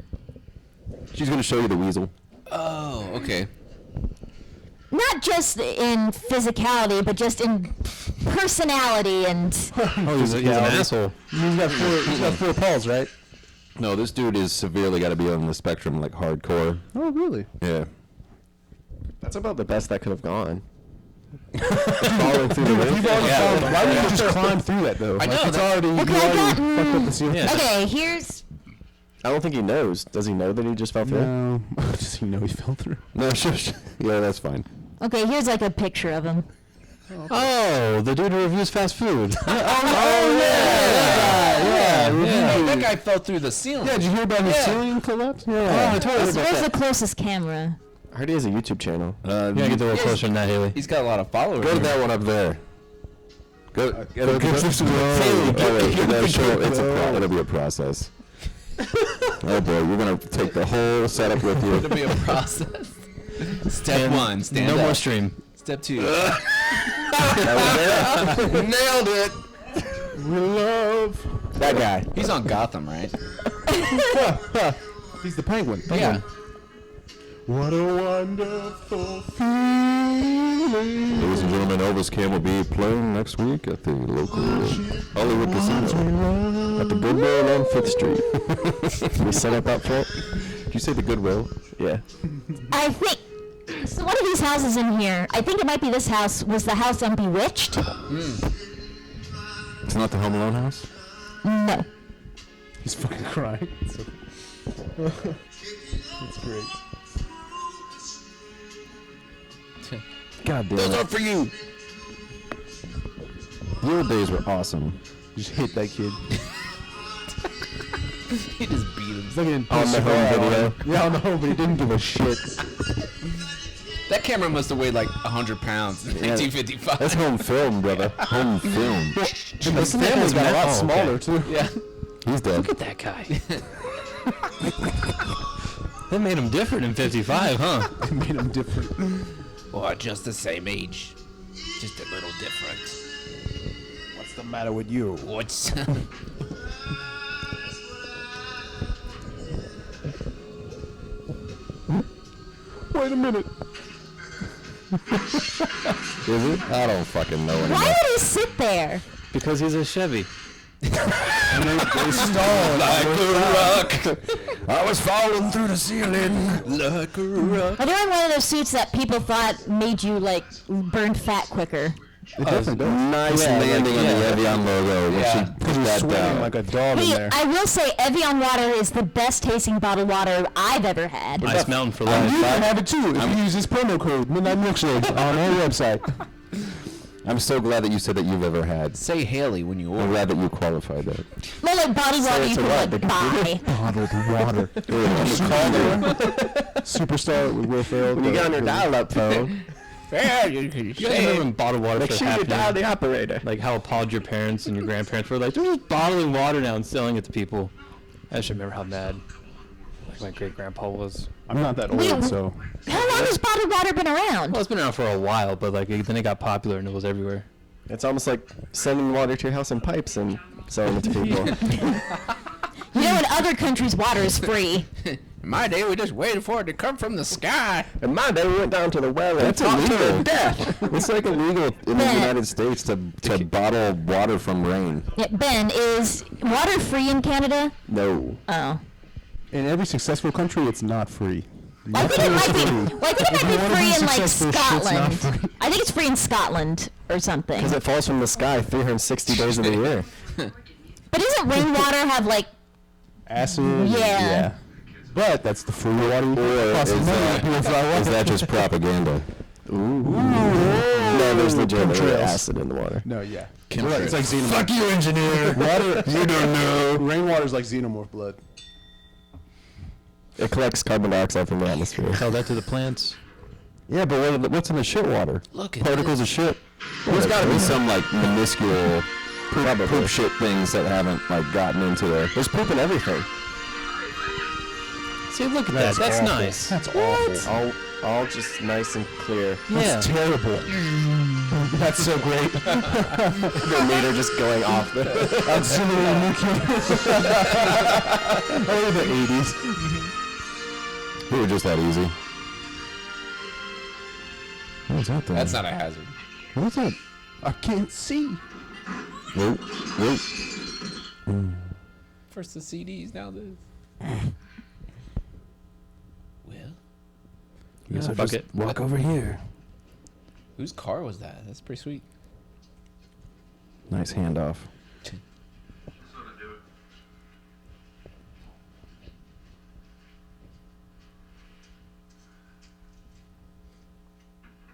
She's gonna show you the weasel. Oh, okay. Not just in physicality, but just in personality and. Oh, he's an asshole. He's got four paws, right? No, this dude is severely got to be on the spectrum, like hardcore. Oh really? Yeah. That's about the best that could have gone. Falling through the roof. Why would you just climb through that though? I Like, know, it's that- already. Okay, you I already got- fucked up the ceiling. Yeah. Okay, here's. I don't think he knows. Does he know that he just fell through? No. Does he know he fell through? No, shush. Yeah, that's fine. Okay, here's like a picture of him. Oh, the dude who reviews fast food. Hey, that guy fell through the ceiling. Yeah, did you hear about his ceiling collapse? Yeah. Oh, I totally Where's, where's the closest camera? I heard he has a YouTube channel. Yeah, get a little closer than that, Haley. He's got a lot of followers. Go to that one up there. Go. It'll show. It'll be a process. Oh boy, you're gonna take the whole setup with you. It'll be a process. Step one, stand No up. more stream. Step two. Nailed it. We love That guy. He's on Gotham, right? He's the penguin. Yeah. What a wonderful feeling. Ladies and gentlemen, Elvis Cam will be playing next week at the local Hollywood Casino At the Goodwill on 5th Street. We set up out front. Did you say the Goodwill? Yeah. I think. So one of these houses in here, I think it might be this house, was the house on Bewitched. It's not the Home Alone house? No. He's fucking crying. That's great. God damn Those it. are for you. The old days were awesome. Just hit that kid. He just beat him. It's like an On the home video. Yeah, on the home, but he didn't give a shit. That camera must have weighed like 100 pounds in 1955. That's home film, brother. Home film. The family's got a lot smaller, too. Yeah. He's dead. Look at that guy. They made him different in 55, huh? They made him different. Or just the same age. Just a little different. What's the matter with you? What's... Wait a minute. Is it? I don't fucking know anymore. Why would he sit there? Because he's a Chevy. And they stalled. like a rock. I was falling through the ceiling. Like a rock. Are they wearing one of those suits that people thought made you like burn fat quicker? It definitely does. Nice landing on the Evian logo when she put that Sweating down. like a dog in Hey, there. I will say Evian water is the best tasting bottled water I've ever had. Ice Mountain for You life. can have it too if you use this promo code Midnight Milkshake on our website. I'm so glad that you said that you've ever had. Say Haley when you I'm order. glad that you qualified that. More like bottled water you it's a can what, like the buy. Bottled water. Superstar with Will Ferrell. When you get on your dial-up phone, Yeah, you can You guys remember when bottled water make was sure you dial happening? the operator. Like how appalled your parents and your grandparents were like, they're just bottling water now and selling it to people. I just remember how mad like my great grandpa was. I'm not that Wait, old, so. How long has bottled water been around? Well, it's been around for a while, but like then it got popular and it was everywhere. It's almost like sending water to your house in pipes and selling it to people. You know, in other countries, water is free. In my day, we just waited for it to come from the sky. In my day, we went down to the well and That's talked to illegal. her death. It's like illegal in the Ben. United States to bottle water from rain. Yeah, Ben, is water free in Canada? No. Oh. In every successful country, it's not free. Well, I think it might be. Well, I think it If you might wanna be free be in like successful, shit's not Scotland. free. I think it's free in Scotland or something. Because it falls from the sky 360 days of the year. But doesn't rainwater have like? Acid. Yeah. But that's the free water you Or cost is money to purify water. Is that just propaganda? No, there's legitimately Chemtrails. acid in the water. No, yeah. Chemtrails. It's like xenomorph. Fuck you, engineer. Water. You don't know. Rainwater's like xenomorph blood. It collects carbon dioxide from the atmosphere. Tell that to the plants. Yeah, but what's in the shit water? Look at Particles of shit. There's got to be some like minuscule poop shit things that haven't like gotten into there. There's poop in everything. See, look at that. That's awful. nice. That's awful. All just nice and clear. Yeah. That's terrible. That's so great. The meter just going off there. Auxiliary nuclear. Oh, the 80s. We were just that easy. What's that thing? That's not a hazard. What's that? I can't see. Whoa, whoa. First the CDs, now this. Well, Yes, Yeah, I fuck just it. walk over here. whose car was that? That's pretty sweet. Nice handoff.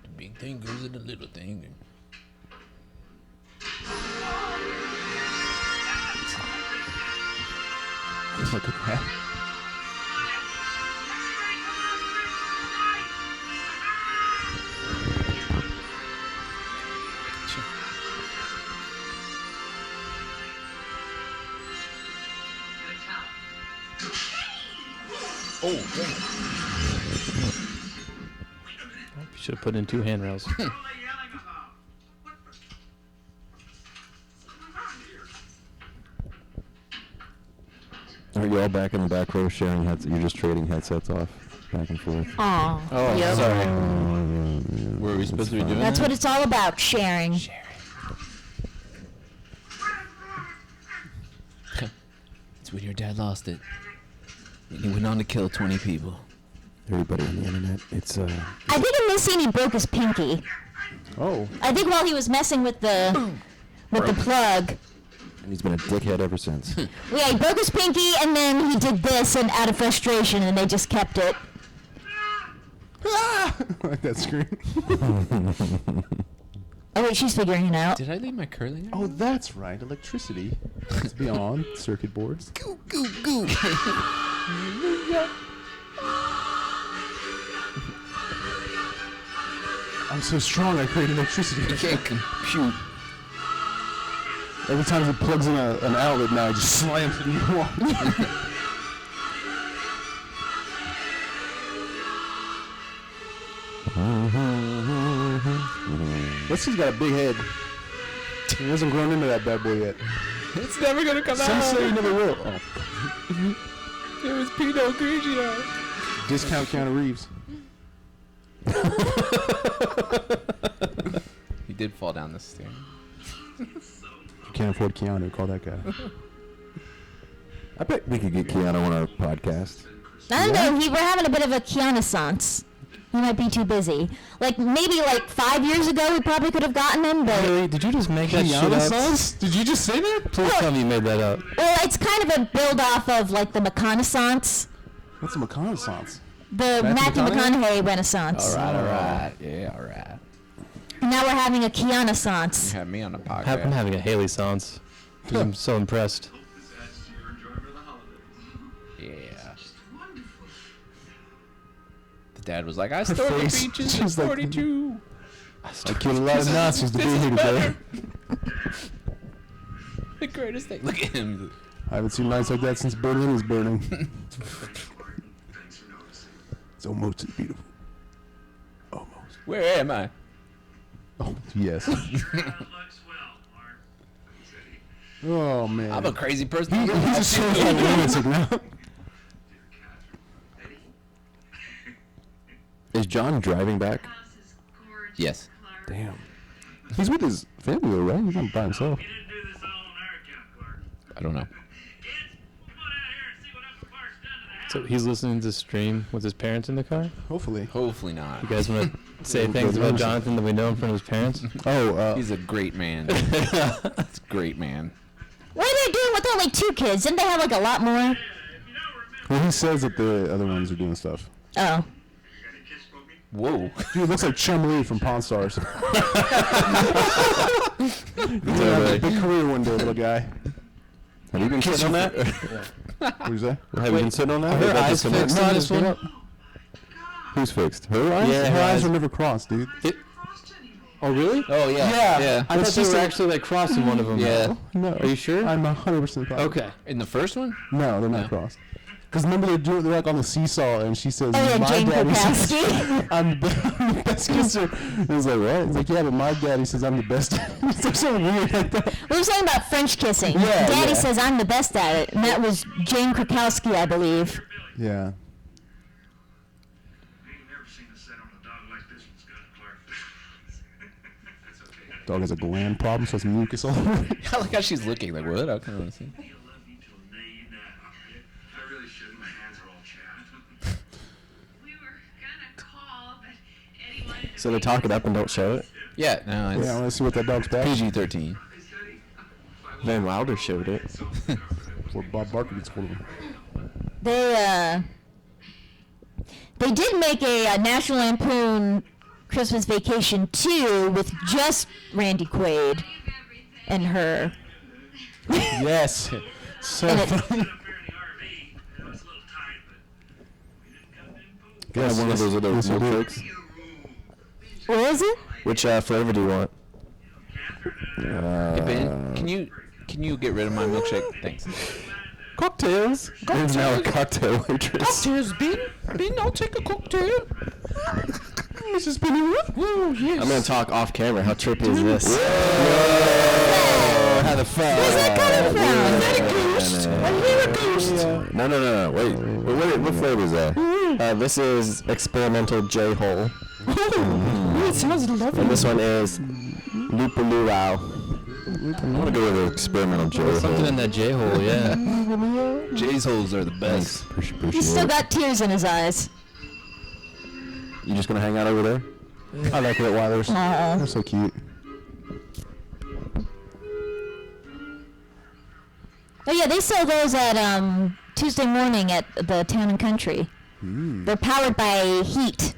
The big thing goes in the little thing. Look at that. You should have put in 2 handrails. Are you all back in the back row sharing headsets? You're just trading headsets off back and forth. Aw. Oh, Yep. sorry. Were we supposed to be doing That's that? what it's all about, sharing. It's when your dad lost it. And he went on to kill 20 people. Everybody on the internet, it's I think in this scene he broke his pinky. Oh. I think while he was messing with the plug, And he's been a dickhead ever since. Yeah, he broke his pinky, and then he did this, and out of frustration, and they just kept it. I like that scream. Oh wait, she's figuring it out. Did I leave my curling? Oh, that's right. Electricity. It's beyond circuit boards. Goo, goo, goo. I'm so strong, I create electricity. You can't compute. Every time he plugs in an outlet now, he just slams it in the wall. Leslie's got a big head. He hasn't grown into that bad boy yet. It's never gonna come Some out. say he never will. Oh. It was Pinot Grigio. Discount Keanu Reeves. He did fall down the stairs. You can't afford Keanu, call that guy. I bet we could get Keanu on our podcast. I don't know. We're having a bit of a Keanu-sance. He might be too busy. Like, maybe like 5 years ago, we probably could have gotten him, but... Really? Did you just make that shit Keanu up? sauce? Did you just say that? Please tell me you made that up. Well, it's kind of a build-off of, like, the McConaissance. What's a reconnaissance? The Matthew Matthew McConaughey Renaissance. All right. Yeah, all right. And now we're having a Keanu-sance. You had me on the podcast. I'm having a Haley sans. I'm so impressed. Yeah. The dad was like, I stored the beaches in 42. I killed a lot of Nazis to be here today. The greatest thing. Look at him. I haven't seen lights like that since Berlin was burning. It's almost as beautiful. Almost. Where am I? Oh, yes. Oh, man. I'm a crazy person. He just shows like lunatic now. Is John driving back? Yes. Damn. He's with his family, though, right? He's not by himself. I don't know. So he's listening to the stream with his parents in the car? Hopefully. Hopefully not. You guys want to say things about Jonathan that we know in front of his parents? Oh, He's a great man. He's a great man. What are they doing with only 2 kids? Didn't they have, like, a lot more? well, he says that the other ones are doing stuff. Oh. Whoa. Dude, looks like Chum Lee from Pawn Stars. He's gonna have a big career one day, little guy. Have you been sitting on that? What you say? Have you been sitting on that? Her About eyes the fixed cement? on this one? Who's fixed? Her eyes? Yeah, Her eyes eyes- are never crossed, dude. Oh, really? Oh, yeah. Yeah. I thought That's they just were a- actually, like, crossing one of them. Yeah. No. Are you sure? I'm 100% positive. Okay. In the first one? No, they're not No. crossed. Because remember they're like on the seesaw, and she says, Oh, yeah, "My Jane daddy says Krakowski. I'm the best kisser." And I was like, "What?" He's like, "Yeah, but my daddy says I'm the best." It's like so weird like that. We were saying about French kissing. Yeah, Daddy yeah. says I'm the best at it, and that was Jane Krakowski, I believe. Yeah. Ain't never seen a set on a dog like this one's got, Clark. That's okay. Dog has a gland problem, so it's mucus all over it. I like how she's looking. Like, what? I kind of want to see. He'll love you till the day you die. I really shouldn't. My hands are all chapped. We were gonna call, but Eddie wanted to So they talk it up and don't show it? Yeah, no, it's Yeah, I want to see what that dog's back. PG-13. Van Wilder showed it. Before Bob Barker gets hold of him. They did make a National Lampoon Christmas Vacation 2 with just Randy Quaid and her. Yes. So And it- funny. Yeah, one of those other Yes, I do. milkshakes. What is it? Which flavor do you want? Hey, Ben, can you get rid of my milkshake? Thanks. Cocktails. There's now a cocktail waitress. Cocktails, Ben. Ben, I'll take a cocktail. Mrs. Pennyworth. Whoa, yes. I'm gonna talk off camera. How trippy is this? How the fuck? Where's that coming from? I hear a ghost. No. Wait. What flavor is that? This is experimental J-hole. It sounds lovely. And this one is Lupulurao. I'm gonna go with the experimental Joe. Something in that J-hole, yeah. Jay's holes are the best. Appreciate He's still it. got tears in his eyes. You just gonna hang out over there? I like Rottweilers. Aw. They're so cute. Oh yeah, they sell those at Tuesday morning at the Town and Country. They're powered by heat.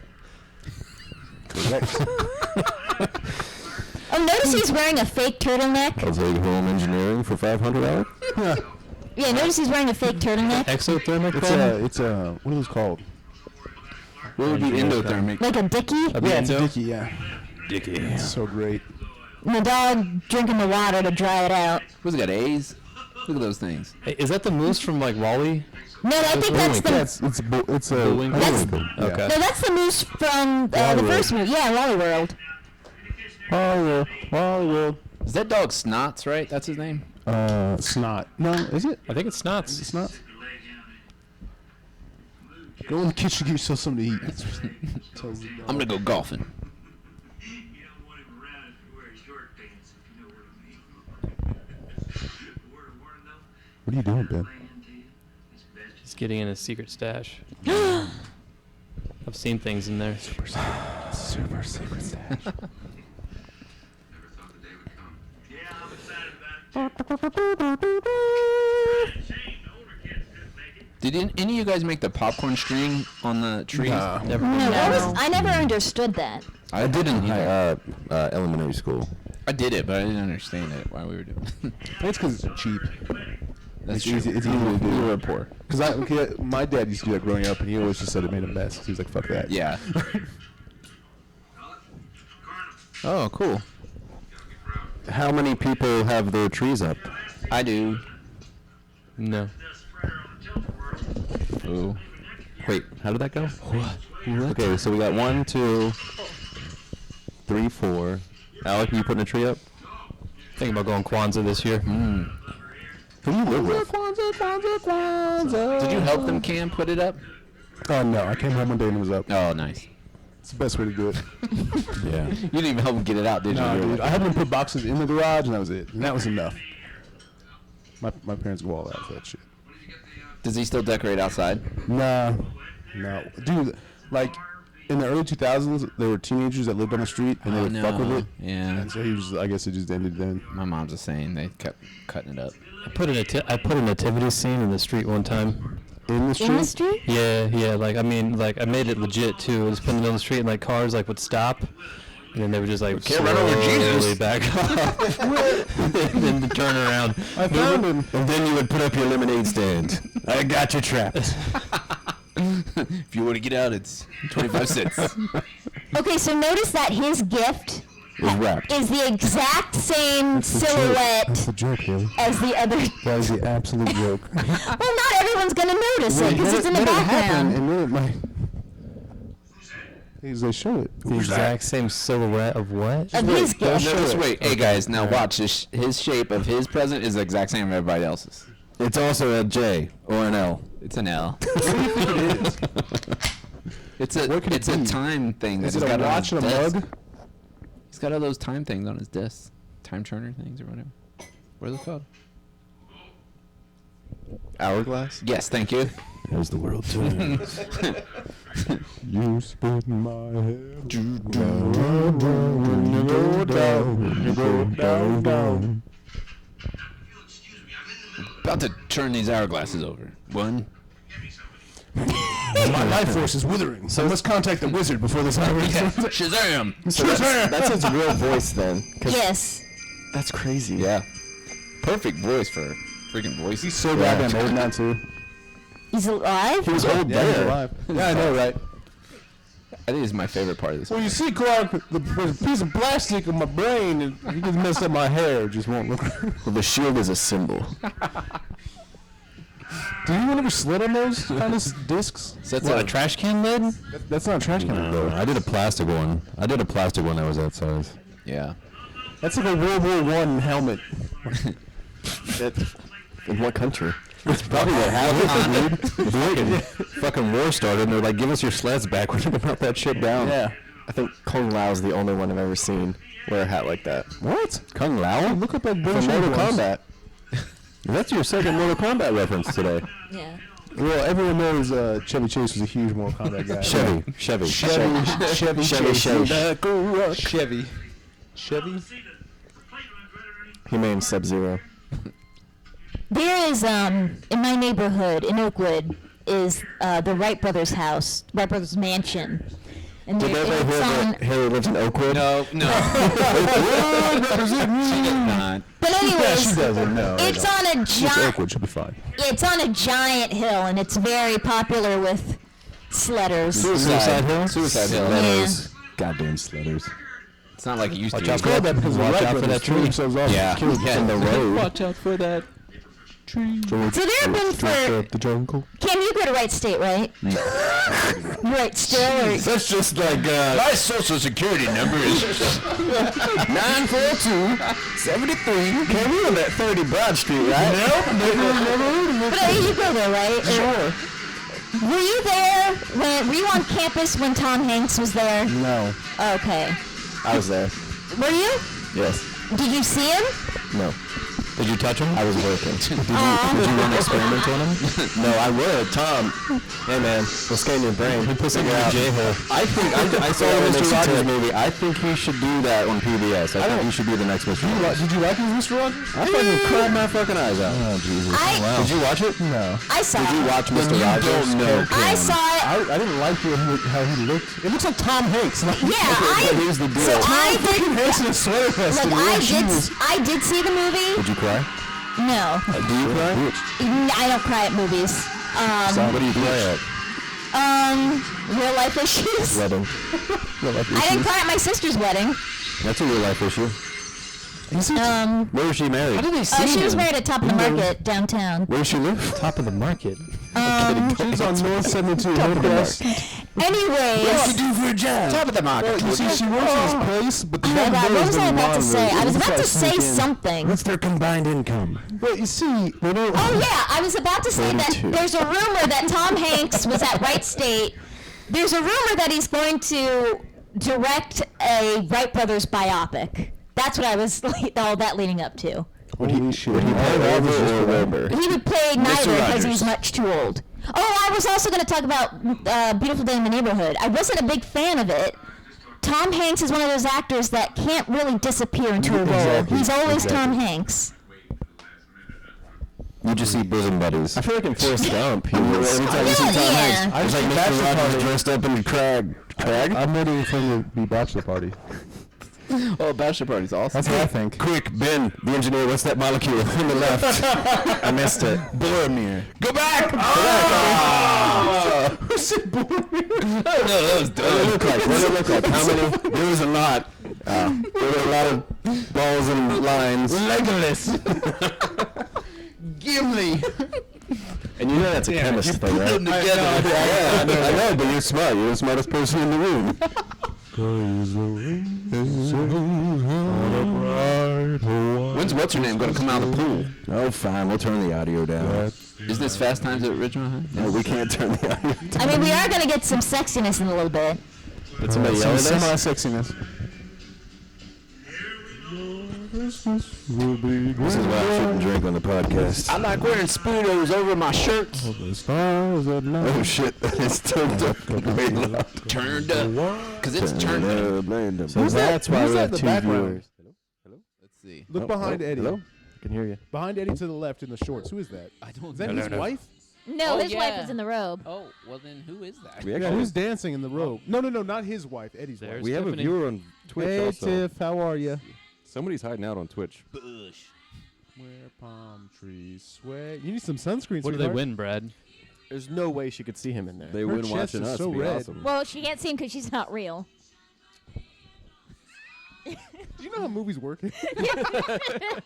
Correct. Oh, notice he's wearing a fake turtleneck. I'll take home engineering for $500. Yeah, notice he's wearing a fake turtleneck. Exothermic. It's a what are those called? What would be endothermic? Like a dickie. Yeah, it's a Dickie. Yeah. Dickie. It's so great. And the dog drinking the water to dry it out. What's it got? A's? Look at those things. Hey, is that the moose from like Wally? No, I think that's the. Yeah, it's a Bullwinkle? Okay. No, that's the moose from the first movie. Yeah, Wally World. Wally World. Is that dog Snots, right? That's his name? Snot. No, is it? I think it's Snots. It's not. Go in the kitchen, get yourself something to eat. I'm gonna go golfing. You don't want him around if you wear short pants, if you know what I mean. Word of warning though, What are you doing, Ben? laying to you, it's best He's getting in his secret stash. I've seen things in there. Super secret stash. never thought the day would come. Yeah, I'm excited about it too. Shame the older kids couldn't make it. Did any of you guys make the popcorn string on the trees? Nah. Never. No, I never understood that. I didn't either. Elementary school. I did it, but I didn't understand it while we were doing it. It's because it's cheap. That's It's true. easy. It's easy to do. We were poor. Because my dad used to do that growing up, and he always just said it made a mess. He was like, "Fuck that." Yeah. Carnival, Oh, cool. gotta be proud. How many people have their trees up? I do. No. The spreader on the tilt world. Ooh. Wait, how did that go? What? Okay, so we got 1, 2, 3, 4. Alec, are you putting a tree up? Thinking about going Kwanzaa this year. Who do you live with? Did you help them, Cam, put it up? Oh no, I came home one day and it was up. Oh, nice. It's the best way to do it. Yeah. You didn't even help them get it out, did No, you? dude, I had them put boxes in the garage, and that was it. And that was enough. My parents go all out for that shit. Does he still decorate outside? No, dude. Like in the early 2000s, there were teenagers that lived on the street, and they would fuck with it. Yeah. And so he was. I guess it just ended then. My mom's the same. They kept cutting it up. I put a nativity scene in the street one time. In the street. In the street? Yeah. Like I made it legit too. I was putting it on the street and like cars like would stop, and then they would just like can't run over Jesus. slowly back off, and then to turn around. I found him. And then you would put up your lemonade stand. I got you trapped. If you want to get out, it's 25 cents. Okay, so notice that his gift Was wrapped. is the exact same That's the silhouette joke, Haley. as the other. That is the absolute joke. Well, not everyone's gonna notice it because it's in the Let it happen, background. and then it might. They show it. The exact same silhouette of what? Of his No, gift. just wait. Hey, guys, now watch. His shape of his present is the exact same as everybody else's. It's also a J or an L. It's an L. It's a What could it it's a be? time thing that Is he's it a got on watch his and a desk. mug? He's got all those time things on his desk. Time turner things or whatever. What are they called? Hourglass? Yes, thank you. As the world turns. You spin my head. When you go down, when you go down, down. About to turn these hourglasses over. One. My life force is withering, so let's contact the wizard before this happens. Shazam! So that's his real voice then. 'Cause Yes. That's crazy. Yeah. Perfect voice for freaking voice. He's so goddamn old now too. He's alive? He was old Yeah, he's there. alive. Yeah, I know, right? I think it's my favorite part of this. Well, you see, Clark, there's a piece of plastic in my brain, and you just messed up my hair. It just won't look. Well, the shield is a symbol. Do you ever slit on those kind of discs? So that's What, a trash can lid? That's not a trash can, No, though. I did a plastic one. That was that size. Yeah. That's like a World War I helmet. In what country? That's probably what happened, dude. Fucking war started, and they're like, give us your sleds back. We're gonna melt that shit down. Yeah. I think Kung Lao's the only one I've ever seen wear a hat like that. What? Kung Lao? Look up that From British Mortal ones. Kombat. That's your second Mortal Kombat reference today. Yeah. Well, everyone knows Chevy Chase was a huge Mortal Kombat guy. Chevy. Chevy Chevy Chase. Chase. Chevy. He means Sub-Zero. There is in my neighborhood in Oakwood is the Wright brothers' house, Wright brothers' mansion. And Did there- everybody it's hear on- that Harry lives in Oakwood? No. She did not. But anyways, she doesn't know. it's on a It's giant. Oakwood. She'll be fine. It's on a giant hill, and it's very popular with sledders. Suicide Hill? Suicide Hill. Sledders. Goddamn sledders. It's not like it used to Watch be. out for that because Watch the out for that tree. Yeah. Yeah. In the road. Watch out for that tree. So there have been for the jungle. Cam, you go to Wright State, right? Right, still. Or, That's just like my social security number is 942-73. Came in on that 30 Broad Street, right? Nope, never. but you go there, right? Sure. Were you there when? Were you on campus when Tom Hanks was there? No. Okay. I was there. Were you? Yes. Did you see him? No. Did you touch him? I was working. Did you run an experiment on him? No, I would. Tom, hey man, what's getting your brain? He puts it in your J-hole. I think, I saw the Mr. Rogers movie. I think he should do that on PBS. I think he should be the next Mr. Rogers. Did you like Mr. Rogers? I fucking cried my fucking eyes out. Oh, Jesus. I- Did you watch it? No. I saw Did you it. watch Mr. Rogers? No. I saw it. I didn't like how he looked. It looks like Tom Hanks. Like, Yeah, Here's the deal. So I fucking did. Hanks in a sweater vest. Look, and red shoes. I did see the movie. Did you cry? No, Do you cry? I don't cry at movies. What do you cry at? Real life issues. Wedding. I didn't cry at my sister's wedding. That's a real life issue. Where was she married? She was married at Top of the Market downtown. Where does she live? Top of the market. She's on North 72 Northwest. Anyways, do for a job? Top of the market. You see, she works in this place, but the oh my God, what was I about to say? I was about to Sneak say in. something. What's their combined income? Well, you see, they don't. Oh yeah, I was about to say that 32. there's a rumor that Tom Hanks was at Wright State. There's a rumor that he's going to direct a Wright Brothers biopic. That's what I was all that leading up to. Holy shit. Would he play Robert or Weber? He would play neither because Rogers. he's much too old. Oh, I was also going to talk about Beautiful Day in the Neighborhood. I wasn't a big fan of it. Tom Hanks is one of those actors that can't really disappear into a role. Exactly. He's always Tom Hanks. You just see bosom buddies. I feel like in Forrest Gump, he was. Every time you see Tom Yeah. Hanks, it's like Mr. Rogers dressed up in Crag. I'm ready for him to be bachelor party. Oh, bachelor party's awesome. That's what I think. Quick, Ben, the engineer, what's that molecule on the left? I missed it. Boromir. Go back! Oh! Who said Boromir? No, that was dumb. What did it look like? What did it look like? How many? There was a lot. There were a lot of balls and lines. Legolas. Gimli. And you know that's a chemist thing, right? I know, but you're smart. You're the smartest person in the room. When's what's her name going to come out of the pool? Oh, fine. We'll turn the audio down. Is this Fast Times at Ridgemont High? No, we can't turn the audio down. I mean, we are going to get some sexiness in a little bit. Did somebody yell at us? Semi-sexiness. This is why I shouldn't drink on the podcast. I like wearing Speedos over my shirts. Oh shit, it's turned up way loud. Turned up. Because it's turned up. So that's why Who's we that have in the two background? viewers. Let's see. Look behind Eddie. Hello? I can hear you. Behind Eddie to the left in the shorts. Who is that? I don't Is that know. his wife? No, Oh, his wife yeah. was in the robe. Oh, well then who is that? We Yeah, actually who's dancing in the robe? No, not his wife. Eddie's wife. we have a viewer on Twitch Hey also. Tiff, how are you? Somebody's hiding out on Twitch. Bush. Where palm trees sway. You need some sunscreen. What do they sweetheart. win, Brad? There's no way she could see him in there. They Her wouldn't chest watching is us. so It'd be red. awesome. Well, she can't see him because she's not real. Do you know how movies work? Is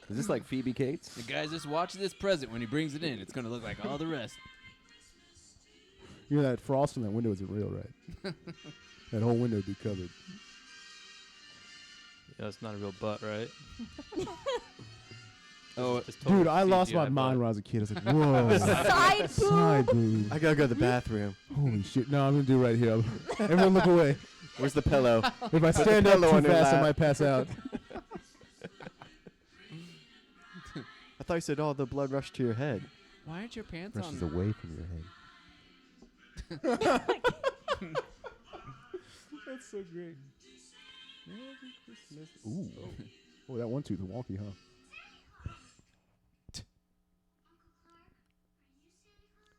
this like Phoebe Cates? The guys just watch this present when he brings it in. It's going to look like all the rest. You know that frost in that window isn't real, right? That whole window would be covered. Yeah, it's not a real butt, right? Oh, It's totally Dude, I lost my CGI mind butt. when I was a kid. I was like, whoa. Side boob. Side boob. I gotta go to the bathroom. Holy shit. No, I'm going to do it right here. Everyone look away. Where's the pillow? If I stand up pillow too on your fast, I lap. might pass out. I thought you said, oh, the blood rushed to your head. why aren't your pants Rushes on? away from your head. That's so great. Merry Christmas. Ooh. Oh, that one tooth is wonky, huh?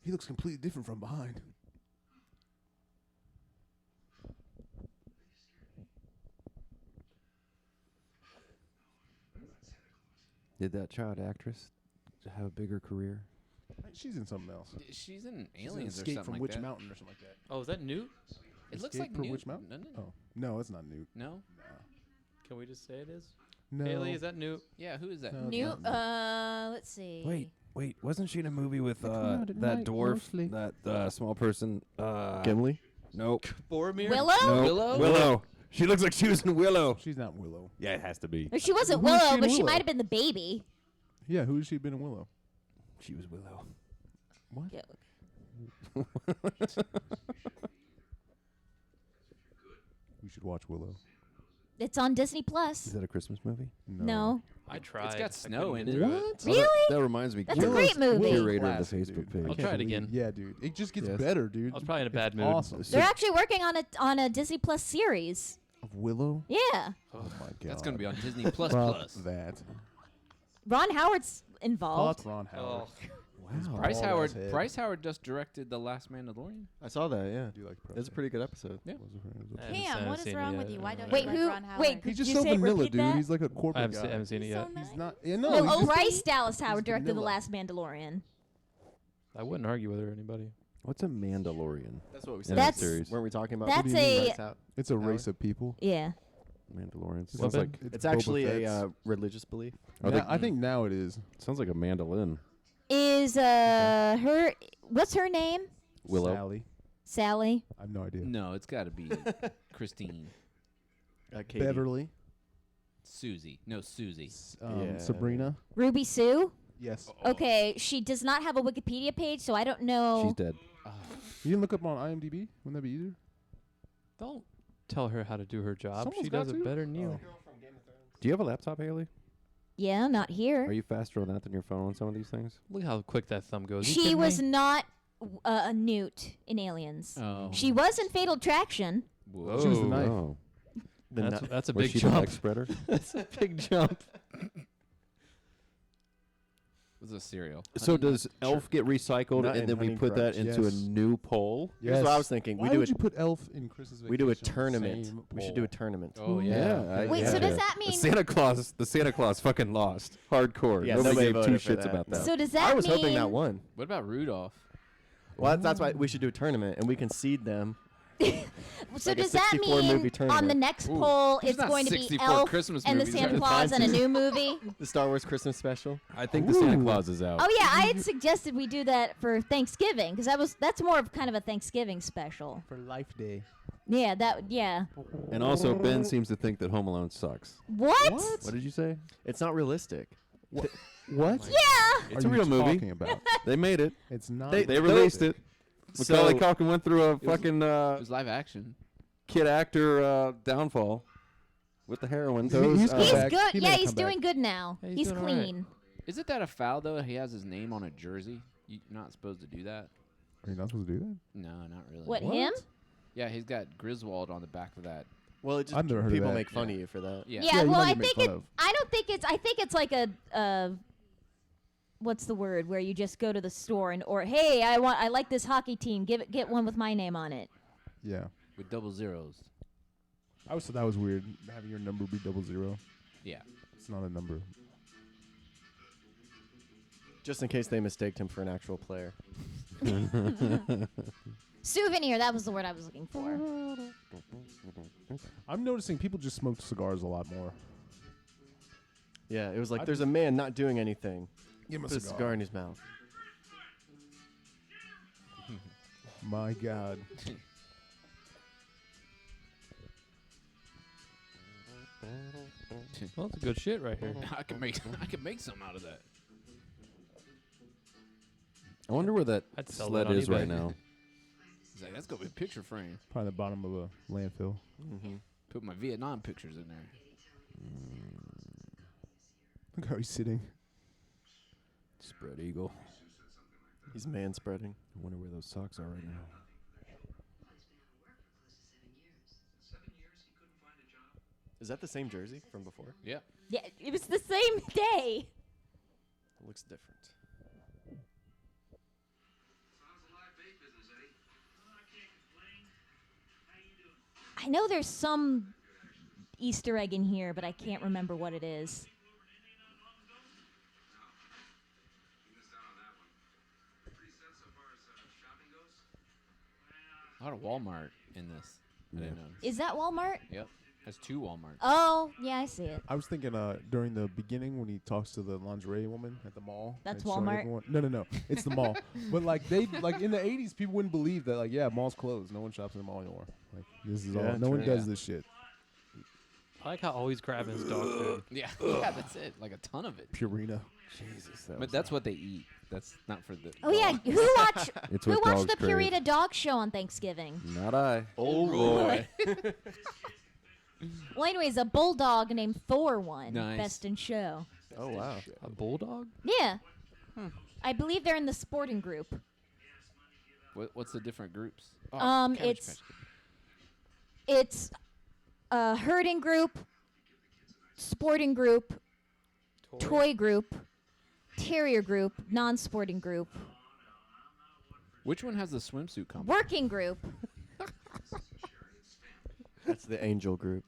He looks completely different from behind. Did that child actress have a bigger career? She's in something else. She's in She's in Aliens or Escape something from like Witch that. Mountain or something like that. Oh, is that Newt? It looks Escape like from Newt, Witch Mountain? doesn't it? Oh, no, it's not Newt. No? Can we just say it is? No. Haley, is that Newt? Yeah, who is that? No, it's New. not Let's see. Wait, wasn't she in a movie with out at that night, dwarf, mostly. that small person? Gimli? Nope. Boromir? Willow? Nope. Willow. She looks like she was in Willow. She's not Willow. Yeah, it has to be. Or she wasn't Who is she Willow, in but she Willow? might have been the baby. Yeah, who has she been in Willow? She was Willow. What? Yeah. We should watch Willow. It's on Disney Is Plus. that a Christmas movie? No. I tried. It's I got snow couldn't in get it. through What? Really? That reminds me. That's a great movie. Curator of Classic, the Facebook dude. page. I'll try it again. Yeah, dude. It just gets Yes. better, dude. I was probably in a bad It's mood. Awesome. They're actually working on a Disney Plus series. Of Willow? Yeah. Oh my god. That's going to be on Disney Plus Fuck Plus. that. Ron Howard's involved. Fuck Ron Howard. Wow. Bryce Bald Howard. ass head. Bryce Howard just directed The Last Mandalorian. I saw that, yeah. Do you like It's a pretty good episode. Yeah. Cam, what is wrong with you? Why don't you Wait, like who? Ron Howard? Wait, He's could just you so say vanilla, repeat dude. that? He's like a I corporate haven't, guy. haven't seen it He's yet. so nice. He's not. Yeah, no. No, he's oh, just- Bryce Dallas Howard directed The vanilla. Last Mandalorian. I wouldn't argue with her or anybody. What's a Mandalorian? That's what we In said. that That's- series. Weren't we talking about? That's What do you mean a- Bryce Howard? It's a race of people. Yeah. Mandalorian. Well, Sounds like It's Boba actually Fett's. a religious belief. I think now it is. sounds like a mandolin. Is her? What's her name? Willow. Sally. Sally. I have no idea. No, it's got to be Christine. Katie. Beverly. Susie. No, Susie. Yeah. Sabrina. Ruby Sue. Yes. Okay, she does not have a Wikipedia page, so I don't know. She's dead. You didn't look up on IMDb? Wouldn't that be easier? Don't tell her how to do her job. Someone's She got does to. it better than you. Do you have a laptop, Haley? Yeah, not Are here. you faster on that than your phone on some of these things? Look how quick that thumb goes. You She kidding was me? not a Newt in Aliens. Oh. She was in Fatal Attraction. Whoa. She was the knife. Oh. That's a Was big she the jump. leg spreader? That's a big jump. It was a cereal. So does Elf get recycled Nut and and then we Honey put that Crunch. into Yes. a new poll? Here's what I was thinking. Why we do would a you put Elf in Christmas we do a Vacation on the tournament. same We should poll? do a tournament. Oh, Yeah. yeah. I- Wait, yeah. so does that mean? The Santa Claus fucking lost. Hardcore. Yeah, nobody nobody gave two voted for shits that. about that. So does that I was mean? hoping that won. What about Rudolph? Well, that's why we should do a tournament, and we can seed them. So like a does that 64 mean movie tournament. on the next Ooh, poll there's it's not going to be 64 Elf Christmas and the movies Santa out Claus and a new movie? The Star Wars Christmas special. I think the Santa Claus is out. Oh yeah, I had suggested we do that for Thanksgiving because that's more of kind of a Thanksgiving special. For Life Day. Yeah. And also, Ben seems to think that Home Alone sucks. What? What did you say? It's not realistic. What? Yeah. It's are a you real movie. talking about? They made it. It's not. They released it. Macaulay So- Culkin went through a was- fucking It was live action. kid actor downfall with the heroin. He's come He's back. good. He yeah, may he's come back. doing good now. Yeah, he's he's doing all right. clean. Isn't that a foul, though? He has his name on a jersey. You're not supposed to do that. Are you not supposed to do that? No, not really. What, him? Yeah, he's got Griswold on the back of that. Well, it just I've never heard of people that. make fun of you for that. Yeah. Yeah, you well, might I get made think fun it. of. I don't think it's. I think it's like a. What's the word? Where you just go to the store and or hey, I like this hockey team. Get one with my name on it. Yeah. With double zeros. I always thought that was weird, having your number be 00. Yeah. It's not a number. Just in case they mistaked him for an actual player. Souvenir. That was the word I was looking for. I'm noticing people just smoke cigars a lot more. Yeah, it was like I there's a man not doing anything. Give him a Put a cigar. cigar in his mouth. My God. Well, that's a good shit right here. I can make some out of that. I wonder where that I'd sell sled that on is right eBay. now. He's like, that's gonna be a picture frame. Probably the bottom of a landfill. Mm-hmm. Put my Vietnam pictures in there. Look how he's sitting. Spread eagle. He's man spreading. I wonder where those socks are right now. Is that the same jersey from before? Yeah. Yeah, it was the same day. It looks different. I know there's some Easter egg in here, but I can't remember what it is. A lot of Walmart in this. I didn't notice. Is that Walmart? Yep. There's 2 Walmarts. Oh, yeah, I see it. I was thinking during the beginning when he talks to the lingerie woman at the mall. That's and showing Walmart? everyone- No. It's the mall. But like in the 80s, people wouldn't believe that. Like, yeah, mall's closed. No one shops in the mall anymore. Like, this is all. No one does this shit. I like how always grabbing his dog food. Yeah, that's it. Like a ton of it. Purina. Jesus. But that's what they eat. That's not for the. Oh yeah, dog. who watched It's who what watched dogs the crave. Purina Dog Show on Thanksgiving? Not I. Oh boy. Well, anyways, a bulldog named Thor won Nice. Best in Show. Oh wow. A bulldog? Yeah, I believe they're in the sporting group. What's the different groups? It's a herding group, sporting group, toy group, terrier group, non-sporting group, Which one has the swimsuit competition? working group. That's the angel group.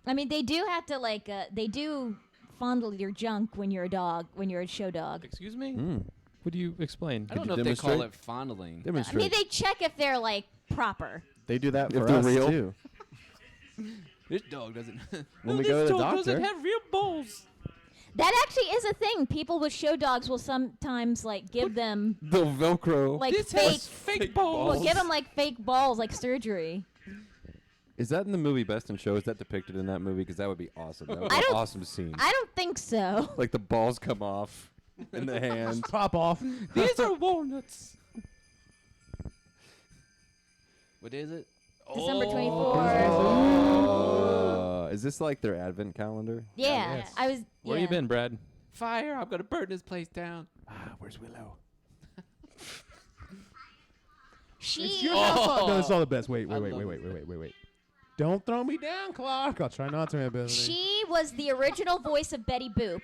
I mean, they do have to they do fondle your junk when you're a dog, when you're a show dog. Excuse me? Mm. Would you explain? I don't know if they call it fondling. I mean, they check if they're proper. They do that If for they're us real. too. This dog doesn't. When we go to the doctor. doesn't have real balls. That actually is a thing. People with show dogs will sometimes give them The Velcro. This fake has fake balls. Well, give them fake balls, like surgery. Is that in the movie Best in Show? Is that depicted in that movie? Because that would be awesome. That would be I an don't- awesome scene. I don't think so. Like the balls come off in the hand. Pop off. These are walnuts. What is it? December 24th. Is this like their advent calendar? Yeah, Yes. I was. Where yeah. you been, Brad? Fire! I'm gonna burn this place down. Where's Willow? She. No, it's all the best. Wait. I love Don't throw me down, Clark. I'll try not to, Anthony. She was the original voice of Betty Boop.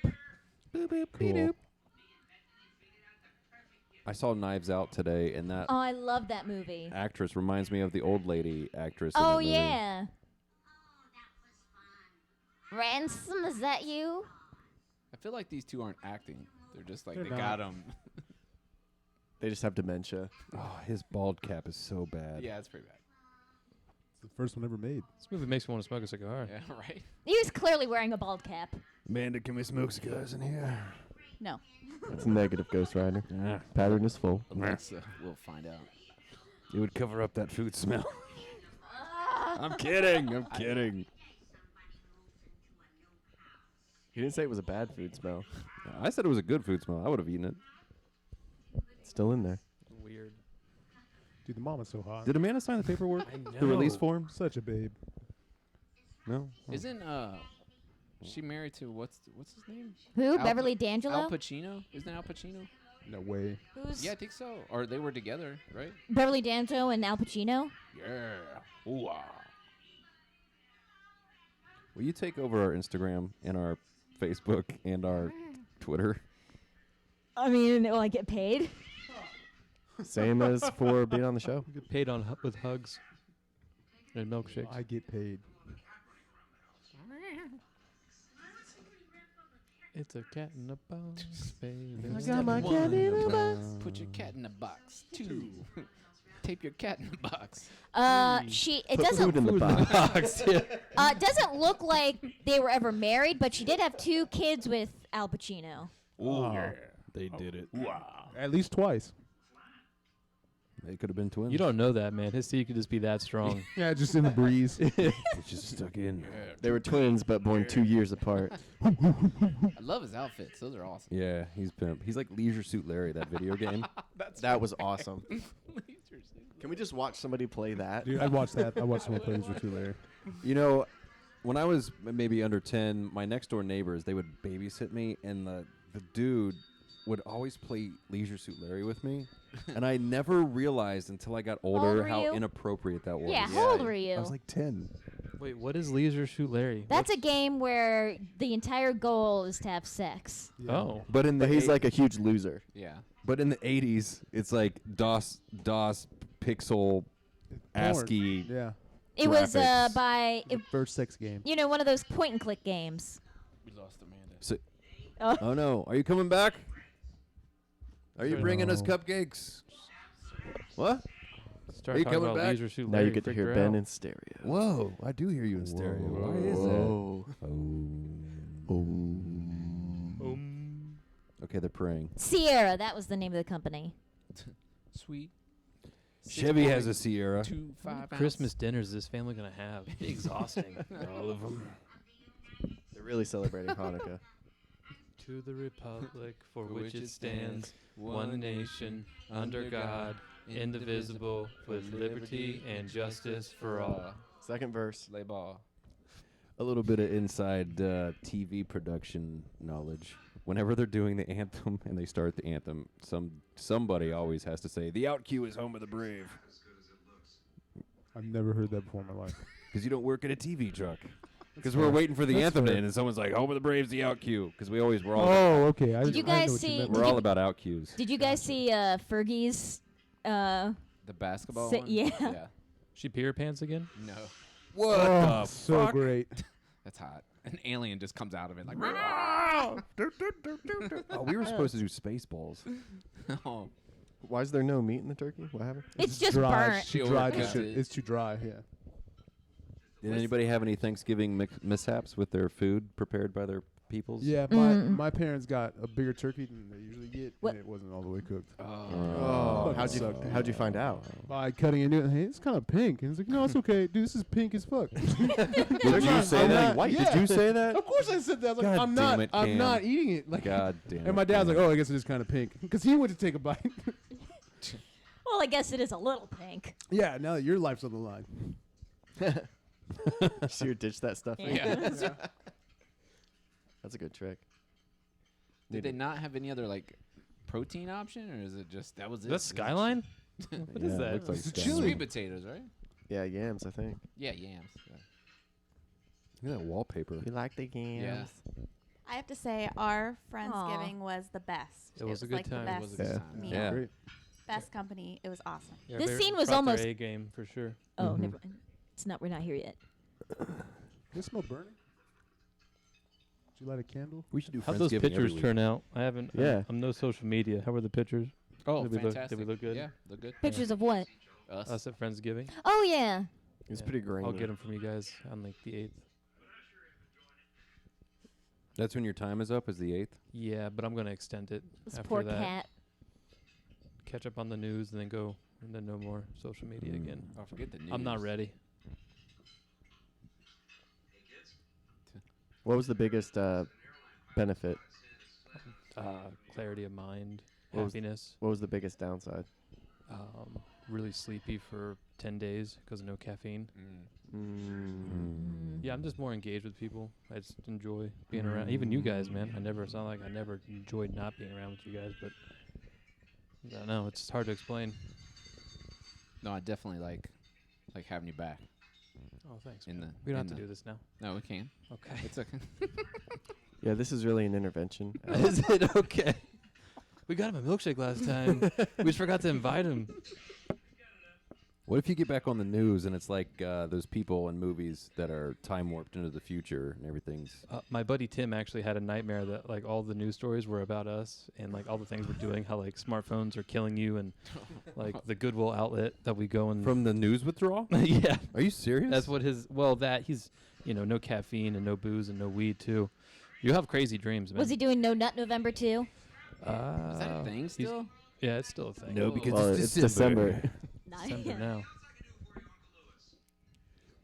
Cool. I saw Knives Out today, and that Oh, I love that movie. actress reminds me of the old lady actress. in Oh that movie. yeah. Ransom, is that you? I feel like these two aren't acting. They're just like They're they not. got them. They just have dementia. Oh, his bald cap is so bad. Yeah, it's pretty bad. It's the first one ever made. This movie makes me want to smoke a cigar. Yeah, right. He was clearly wearing a bald cap. Amanda, can we smoke cigars in here? No. That's a negative, Ghost Rider. Yeah. Pattern is full. Alexa, we'll find out. It would cover up that food smell. I'm kidding. I'm kidding. He didn't say it was a bad food smell. I said it was a good food smell. I would have eaten it. It's still in there. Weird. Dude, the mama's so hot. Did Amanda sign the paperwork? I know. The release form? Such a babe. No. Oh. Isn't she married to what's his name? Who? Al Beverly Pa- D'Angelo? Al Pacino? Isn't it Al Pacino? No way. Who's Yeah, I think so. Or they were together, right? Beverly D'Angelo and Al Pacino? Yeah. Ooh, Will you take over our Instagram and our Facebook and our Twitter? I mean, will I get paid? Same as for being on the show. You get paid with hugs and milkshakes. I get paid. It's a cat in a box, baby. I got my cat in a box. Put your cat in a box. 2. Tape your cat in a box. It Put doesn't food in the box. doesn't look like they were ever married, but she did have 2 kids with Al Pacino. Oh, yeah. They did it. At least twice. They could have been twins. You don't know that, man. His seed could just be that strong. Yeah, just in the breeze. It's just stuck in. They were twins, but born 2 years apart. I love his outfits. Those are awesome. Yeah, he's pimp. He's like Leisure Suit Larry, that video game. That was awesome. Can we just watch somebody play that? Dude, I'd watch that. I'd watch someone play with you later. You know, when I was maybe under 10, my next door neighbors, they would babysit me, and the dude would always play Leisure Suit Larry with me. And I never realized until I got older were how you? inappropriate that was. Yeah, how old were you? I was like 10. Wait, what is Leisure Shoot Larry? That's a game where the entire goal is to have sex. Yeah. Oh. But in the But he's eight- like a huge loser. Yeah. But in the 80s, it's like DOS pixel ASCII. Yeah. It was graphics. by The first sex game. one of those point and click games. We lost Amanda. So, Oh. oh no, are you coming back? Are you bringing us No. cupcakes? What? Start Are you talking coming about back? Leisure Suit Now Larry, you get to freaked hear her Ben out. in stereo. Whoa, I do hear you in stereo. Why is that? Okay, they're praying. Sierra, that was the name of the company. Sweet. Chevy has a Sierra. 2 5 Christmas dinners this family gonna have? Exhausting. All of them. They're really celebrating Hanukkah. To the republic for which it stands, one nation, under God, indivisible, with liberty and justice for all. Second verse. Lay ball. A little bit of inside TV production knowledge. Whenever they're doing the anthem and they start the anthem, somebody always has to say, "The out cue is home of the brave." I've never heard that before in my life. Because you don't work at a TV truck. Because we're waiting for the That's anthem to fair. end, and someone's like, "Home of the Brave's the out cue." Because we're all Oh, okay. Did you guys see? we're all about out cues. Did you guys see Fergie's? The basketball one? Yeah. She pee her pants again? No. What Oh, the so fuck? great. That's hot. An alien just comes out of it like. Oh, we were supposed to do Spaceballs. Oh. Why is there no meat in the turkey? What happened? It's just dry. burnt. She She dried the overcooked shit. it. It's too dry. Yeah. Did anybody have any Thanksgiving mishaps with their food prepared by their peoples? Yeah, my parents got a bigger turkey than they usually get, What? and it wasn't all the way cooked. Oh, Fucking how'd you find out? By cutting into it, hey, it's kind of pink. And it's like, no, it's okay, dude. This is pink as fuck. Did you say that? Yeah. Did you say that? Of course I said that. I was like, God I'm damn not. it, I'm Cam. not eating it. Like, God damn it. and my dad's Cam. like, oh, I guess it is kind of pink, because he went to take a bite. Well, I guess it is a little pink. Yeah, now that your life's on the line. So you ditch that stuff? Yeah. That's a good trick. Did they not have any other like protein option, or is it just that was it? That's Skyline? What is Yeah, it that? looks like It's a Skyline. chili. Sweet potatoes, right? Yeah, yams, I think. Yeah, yams. Yeah. Look at that wallpaper. You like the yams? I have to say, our Friendsgiving was the best. It was a good like time. The It best was a good time. meal. Yeah. Great. Best company. It was awesome. Yeah, This they scene was brought their almost- A game for sure. Oh, never. It's not. We're not here yet. Does it smell burning? Did you light a candle? We should do How'd those Friendsgiving every pictures week. turn out? I haven't. Yeah. I'm no social media. How were the pictures? Oh, Did we fantastic! Did we look good? Yeah, look good. Pictures of what? Us at Friendsgiving. Oh yeah. It's Yeah. pretty grainy. I'll get them from you guys on like the 8th. That's when your time is up, is the 8th? Yeah, but I'm gonna extend it This after poor that. cat. Catch up on the news and then go, and then no more social media again. Oh, forget the news. I'm not ready. What was the biggest benefit? Clarity of mind, What was- happiness. What was the biggest downside? Really sleepy for 10 days because of no caffeine. Mm. Yeah, I'm just more engaged with people. I just enjoy being around. Even you guys, man. It's not like I never enjoyed not being around with you guys, but I don't know. It's hard to explain. No, I definitely like having you back. Oh, thanks. In the We don't in have to the- do this now. No, we can. Okay. It's okay. Yeah, this is really an intervention. Is it okay? We got him a milkshake last time. We just forgot to invite him. What if you get back on the news and it's like those people in movies that are time warped into the future and everything's... My buddy Tim actually had a nightmare that like all the news stories were about us and like all the things we're doing, how like smartphones are killing you and like the Goodwill outlet that we go and From the news withdrawal? yeah. Are you serious? That's what he's no caffeine and no booze and no weed too. You have crazy dreams, man. Was he doing No Nut November too? Is that a thing still? Yeah, it's still a thing. No, because Well, it's it's December. December now.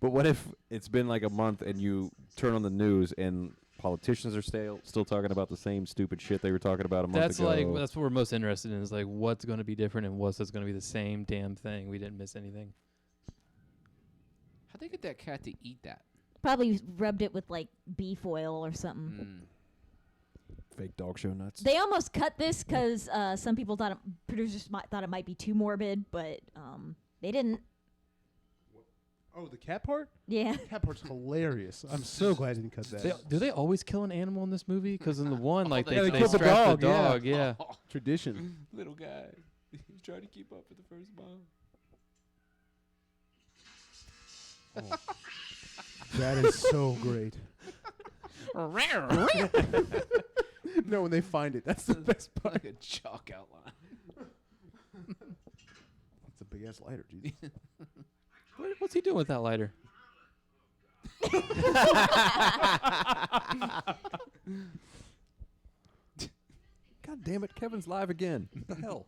But what if it's been like a month and you turn on the news and politicians are still talking about the same stupid shit they were talking about a month That's ago? that's what we're most interested in is like what's going to be different and what's going to be the same damn thing. We didn't miss anything. How'd they get that cat to eat that? Probably rubbed it with like beef oil or something. Fake dog show nuts. They almost cut this because some people producers thought it might be too morbid, but they didn't. Oh, the cat part? Yeah. Cat part's hilarious. I'm so glad I didn't cut that. Do they always kill an animal in this movie? Because in the one, like they they killed the strap dog, yeah. Tradition. Little guy. He's trying to keep up with the first mom. That is so great. No, when they find it, that's the best part. Like a chalk outline. It's a big ass lighter, dude. What's he doing with that lighter? God damn it, Kevin's live again. What the hell?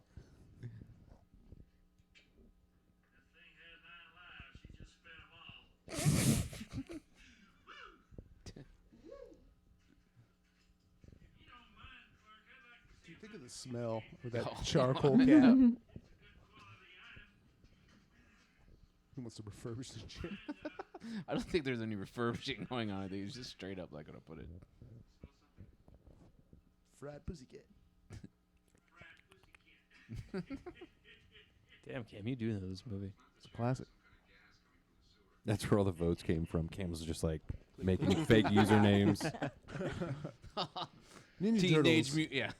Think of the smell of that charcoal cat. Who wants to refurbish the shit? I don't think there's any refurbishing going on. I think it's just straight up like I'm gonna put it. Fried pussycat. Damn, Cam, you do know this movie. It's a classic. That's where all the votes came from. Cam was just like making fake usernames. Ninja Teenage Turtles. Yeah.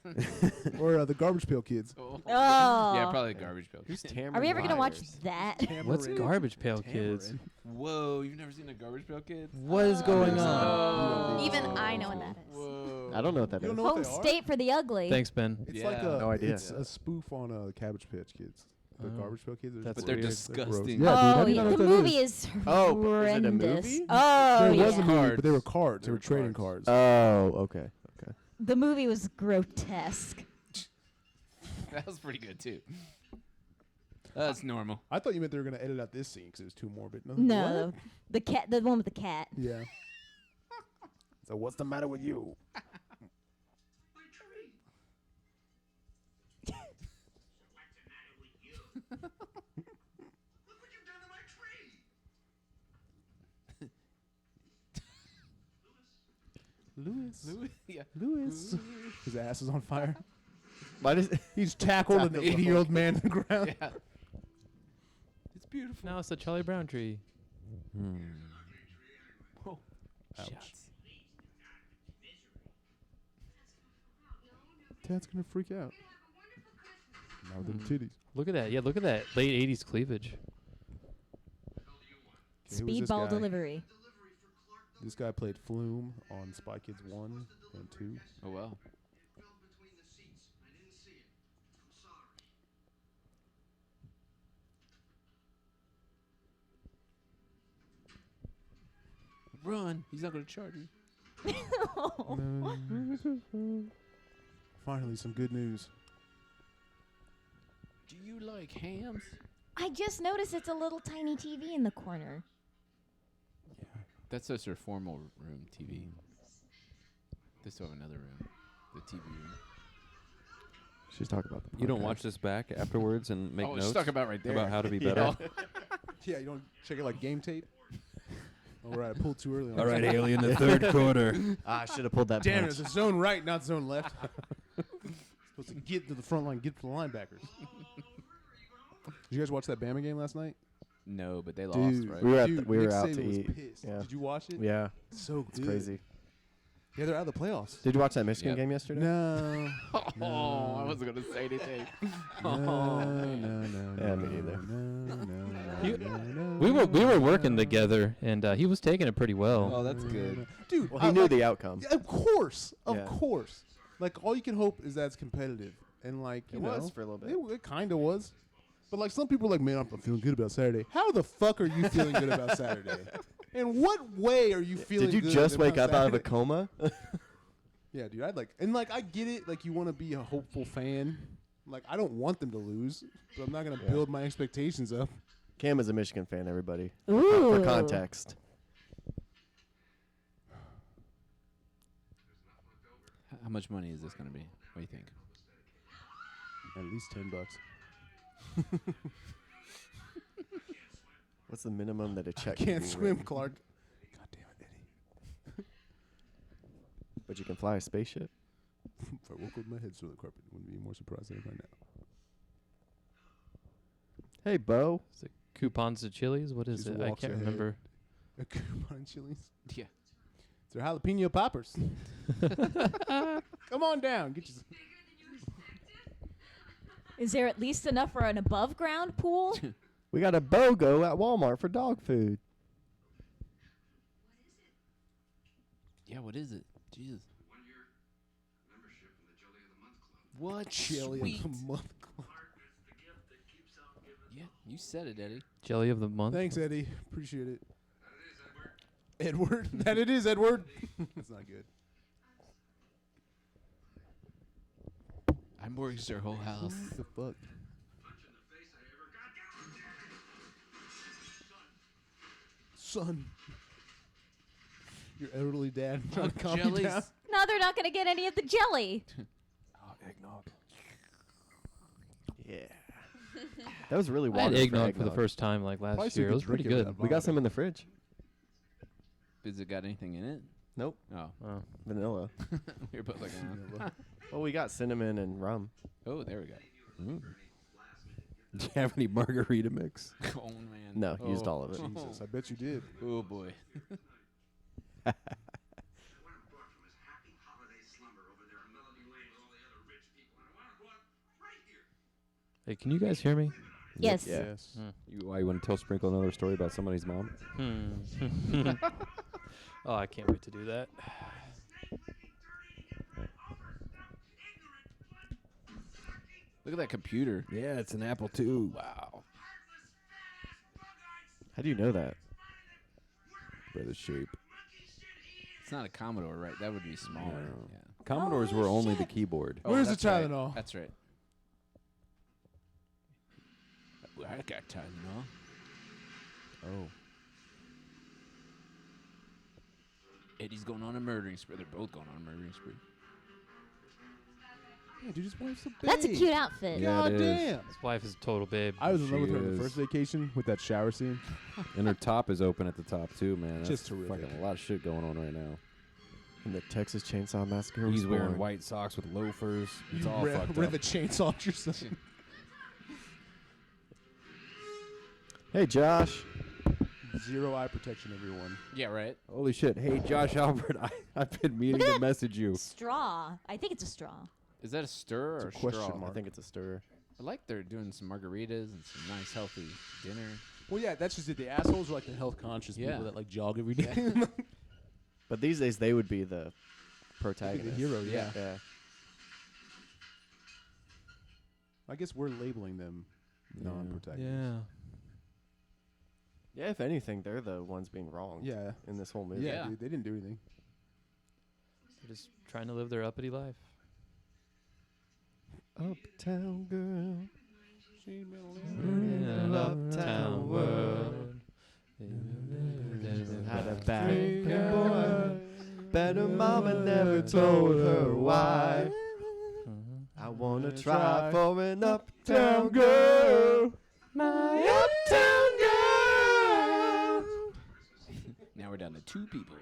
Or the Garbage Pail Kids. Oh. Yeah, probably Garbage Pail. Who's Are we ever gonna watch that? What's Garbage Pail Kids? Whoa, you've never seen a Garbage Pail Kid? What is going on? Even I know what that is. Whoa. I don't know what that You is. don't know what Home they are? state for the ugly. Thanks, Ben. It's Yeah. like a No idea. It's a spoof on Cabbage Patch Kids. The Oh. Garbage Pail Kids. That's But they're weird. disgusting. Yeah, dude, how Oh, do you yeah. not know The what that movie is? is Oh, is it a horrendous. movie? Oh, There yeah. was a movie, Cards. but they were cards. They They were were trading cards. cards. Oh, okay. Okay. The movie was grotesque. That was pretty good too. That's normal. I thought you meant they were going to edit out this scene because it was too morbid. No, the cat, the one with the cat. Yeah. So what's the matter with you? Look what you've done to my tree! Lewis. Yeah. Lewis. His ass is on fire. Why does He's tackled an 80-year-old man to the ground. Yeah. It's beautiful. Now it's the Charlie Brown tree. Whoa. Ouch. Shots. Tad's going to freak out. Now with them titties. Look at that. Yeah, look at that late 80s cleavage. Okay, who was this Speedball guy? delivery. This guy played Flume on Spy Kids 1 and 2. Oh wow. Fell between the seats. I didn't see it. I'm sorry. Run. He's not gonna charge me. Finally, some good news. Do you like hams? I just noticed it's a little tiny TV in the corner. That's just her formal room TV. They still have another room. The TV room. She's talking about the You don't podcast. watch this back afterwards and make Oh, notes she's talking about right there. about how to be Yeah. better? Yeah, you don't check it like game tape? All right, I pulled too early. On All that. right, Alien, the third quarter. I should have pulled that. Damn it, punch. it's a zone right, not zone left. Supposed to get to the front line, get to the linebackers. Did you guys watch that Bama game last night? No, but they Dude, lost, right? We were at Dude, we were Nick out Saban to was eat. pissed. Yeah. Did you watch it? Yeah, So it's good. crazy. Yeah, they're out of the playoffs. Did you watch that Michigan Yep. game yesterday? No. Oh, I wasn't gonna say anything. Yeah, me neither. We were working together, and he was taking it pretty well. Oh, that's good. Dude, Well, he knew the outcome. Yeah, of course. Of Yeah. course. Like, all you can hope is that it's competitive. And, like, you It know. was for a little bit. It kind of was. But, like, some people are like, man, I'm feeling good about Saturday. How the fuck are you feeling good about Saturday? In what way are you feeling Did you good just about wake up out of a Saturday? coma? Yeah, dude, I get it. Like, you want to be a hopeful fan. Like, I don't want them to lose, but I'm not going to Yeah. build my expectations up. Cam is a Michigan fan, everybody. Ooh. For context. How much money is this gonna be? What do you think? At least $10. What's the minimum that a check I can can't be swim, written? Clark. God damn it, Eddie. But you can fly a spaceship. If I woke up with my head through the carpet, wouldn't be more surprised than I am right now. Hey, Bo. Is it coupons to Chili's? What is Just it? I walks can't ahead. remember. A coupon chilies. Yeah. It's their jalapeno poppers. Come on down. Get you some. Is there at least enough for an above ground pool? We got a BOGO at Walmart for dog food. Yeah, what is it? Jesus. 1 year membership in the Jelly of the Month Club. What? Jelly Sweet. of the month. Yeah, you said it, Eddie. Jelly of the month. Thanks, Eddie. Appreciate it. Edward. That it is, Edward. That's not good. I mortgaged their whole house. What the fuck? Son. Your elderly dad trying to calm you jellies. down. No, they're not going to get any of the jelly. Eggnog. Yeah. That was really I had watery eggnog for the first time like Probably last so you year. It could was pretty drink it good. without We got some in the fridge. Has it got anything in it? Nope. Oh. Oh. Vanilla. We were both like, Well, we got cinnamon and rum. oh, there we go. Mm. Do you have any margarita mix? Oh, man. No, used all of it. Jesus, I bet you did. Oh, boy. Hey, can you guys hear me? Yes. Yes. Why you want to tell Sprinkle another story about somebody's mom? Oh, I can't wait to do that. Look at that computer. Yeah, it's an Apple II. Wow. How do you know that? By the shape. It's not a Commodore, right? That would be smaller. No. Yeah. Commodores were only the keyboard. Oh, Where's the that's right. Tylenol? That's right. Well, I got Tylenol. Oh. Eddie's going on a murdering spree. They're both going on a murdering spree. Yeah, dude, his wife's a babe. That's a cute outfit. Yeah, God it is. damn. His wife is a total babe. I was in love with her She on the is. first vacation with that shower scene. And her top is open at the top too, man. That's Just terrific. Fucking a lot of shit going on right now. And the Texas Chainsaw Massacre. He's was wearing born. white socks with loafers. It's You all fucked rev up. a chainsaw at yourself. Hey, Josh. Zero eye protection, everyone. Yeah, right. Holy shit! Hey, Josh Albert, I've been meaning to message you. Straw. I think it's a straw. Is that a stir or It's a question straw? mark. I think it's a stir. I like they're doing some margaritas and some nice healthy dinner. Well, yeah, that's just it. The assholes are like the health conscious Yeah. people that like jog every day. But these days, they would be the the protagonist. hero, yeah. Yeah. I guess we're labeling them non-protagonists. Yeah. Yeah, if anything, they're the ones being wronged Yeah. in this whole movie. Yeah, Yeah. dude, they didn't do anything. They're just trying to live their uppity life. Uptown girl. In an uptown world. Had a bad boy. Better mama never told her why. I wanna try for an uptown girl. My uptown girl. Now we're down to 2 people.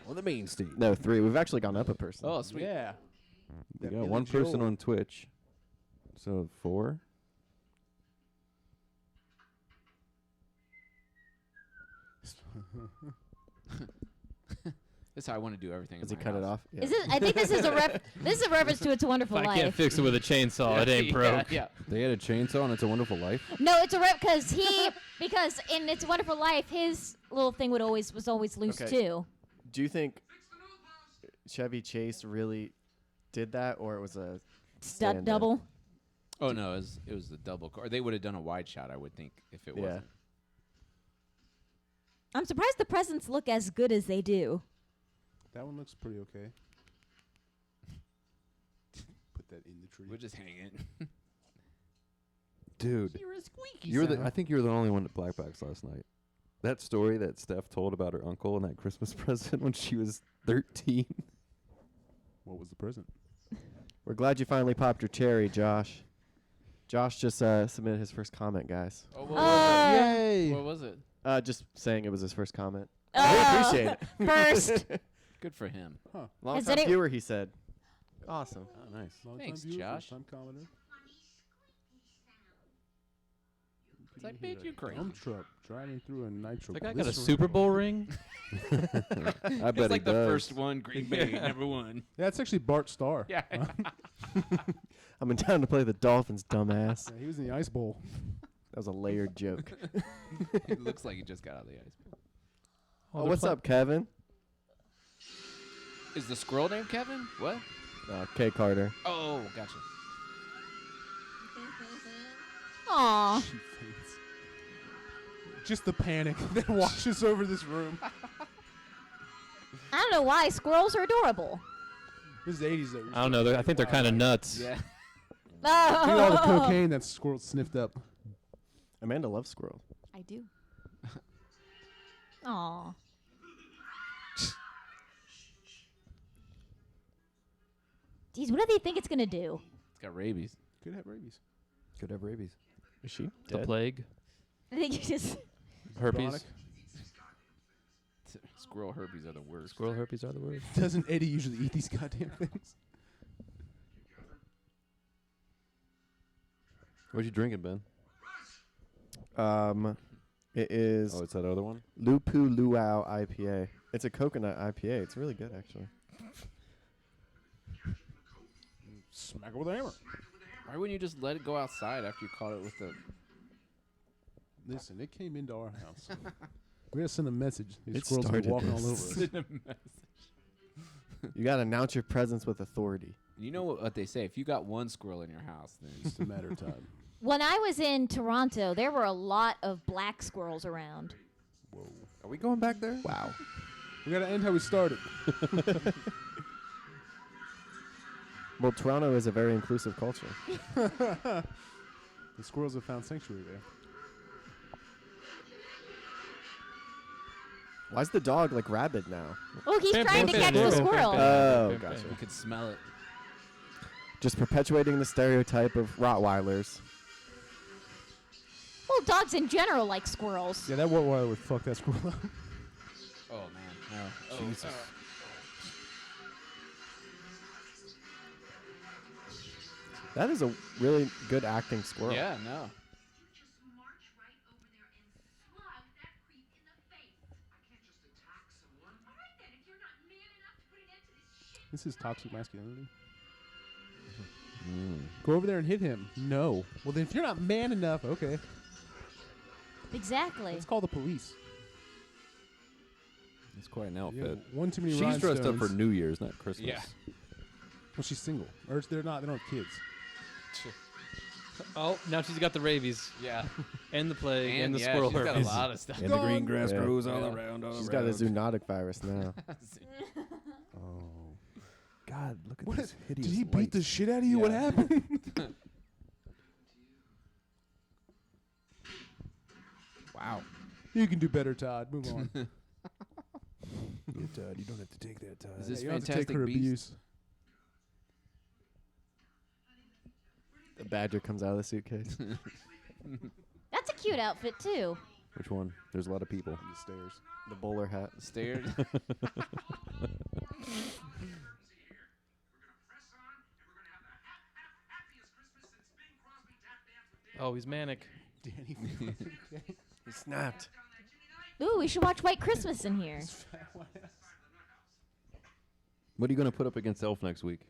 On the main stage. No, 3. We've actually gone up a person. Oh, sweet. Yeah. We That got Billy one person Joel. on Twitch. So 4. That's how I want to do everything. Does in he my cut it house. off? Yeah. Is it? I think this is a this is a reference to It's a Wonderful If I Life. can't fix it with a chainsaw, it ain't broke. Yeah. They had a chainsaw and It's a Wonderful Life. No, it's a because because in It's a Wonderful Life, his little thing was always loose Okay. too. Do you think Chevy Chase really did that, or it was a Stunt stand-in? double. Oh no, it was the double car. They would have done a wide shot, I would think, if it Yeah. wasn't. I'm surprised the presents look as good as they do. That one looks pretty okay. Put that in the tree. We'll just hang it. Dude, You're a squeaky I sound. think you were the only one at Black Box last night. That story that Steph told about her uncle and that Christmas present when she was 13. What was the present? We're glad you finally popped your cherry, Josh. Josh just submitted his first comment, guys. Oh, what was it? Yay! What was it? Just saying it was his first comment. Oh, We appreciate it. first. Good for him. Long Has time any- viewer, he said. Awesome. Oh, nice. Thanks, Long-time viewer, Josh. first-time commenter. It's like, bitch, you crazy. Dump truck driving through a nitro. That guy got a glycerin. Super Bowl ring. I bet It's he like the does. first one, Green Bay, number 1. Yeah, it's actually Bart Starr. Yeah. I'm in town to play the Dolphins, dumbass. Yeah, he was in the Ice Bowl. That was a layered joke. It looks like he just got out of the ice. Oh, what's up, Kevin? Is the squirrel named Kevin? What? K. Carter. Oh, gotcha. Aw. She faints. Just the panic that washes over this room. I don't know why. Squirrels are adorable. This is 80s though. I don't know. I think they're kind of nuts. Yeah. Look at all the cocaine that squirrel sniffed up. Amanda loves squirrels. I do. Aw. Geez, what do they think it's gonna do? It's got rabies. Could have rabies. Could have rabies. Is she The dead? plague. I think you just. Herpes. Squirrel herpes are the worst. Squirrel herpes are the worst. Doesn't Eddie usually eat these goddamn things? What you drinking, Ben? It is Oh, it's that other one? Lupu Luau IPA. It's a coconut IPA. It's really good, actually. Smack it with a hammer. Why wouldn't you just let it go outside after you caught it with the... Listen, it came into our house. We gotta send a message. These It squirrels are started walking all over this. us. Send a message. You gotta announce your presence with authority. You know what they say? If you got one squirrel in your house, then It's just a matter of time. When I was in Toronto, there were a lot of black squirrels around. Whoa. Are we going back there? Wow. We gotta end how we started. Well, Toronto is a very inclusive culture. The squirrels have found sanctuary there. Why's the dog like rabid now? Oh, he's Bam, trying bam, to bam, catch bam, the bam, squirrel. bam, bam, Oh, bam, gotcha. you could smell it. Just perpetuating the stereotype of Rottweilers. Well, dogs in general like squirrels. Yeah, that Rottweiler would fuck that squirrel up. Oh, man. No. Jesus. That is a really good acting squirrel. Yeah, no. Just march right over there and slug that creep in the face. I can't just attack someone. All right then, if you're not man enough to put an end to this shit. This is toxic masculinity. Go over there and hit him. No. Well, then if you're not man enough, okay. Exactly. Let's call the police. It's quite an Yeah, outfit. one too many She's dressed up for rhinestones. New Year's, not Christmas. Yeah. Well, she's single. Or they're not. They don't have kids. Oh, now she's got the rabies. Yeah. And the plague and, the yeah, squirrel she's got herpes. a lot of stuff. And the green Gone. grass Yeah. grows all Yeah. around. All She's around. got a zoonotic virus now. Oh. God, look at What this is, hideous did he beat lights. the shit out of you? What Yeah. happened? Wow. You can do better, Todd. Move on. Yeah, Todd, you don't have to take that, Todd. Is this You don't have to take Fantastic her Beast? abuse. The badger comes out of the suitcase. That's a cute outfit too. Which one? There's a lot of people. The stairs. The bowler hat. Stairs. Oh, he's manic. Danny. He snapped. Ooh, we should watch White Christmas in here. What are you going to put up against Elf next week?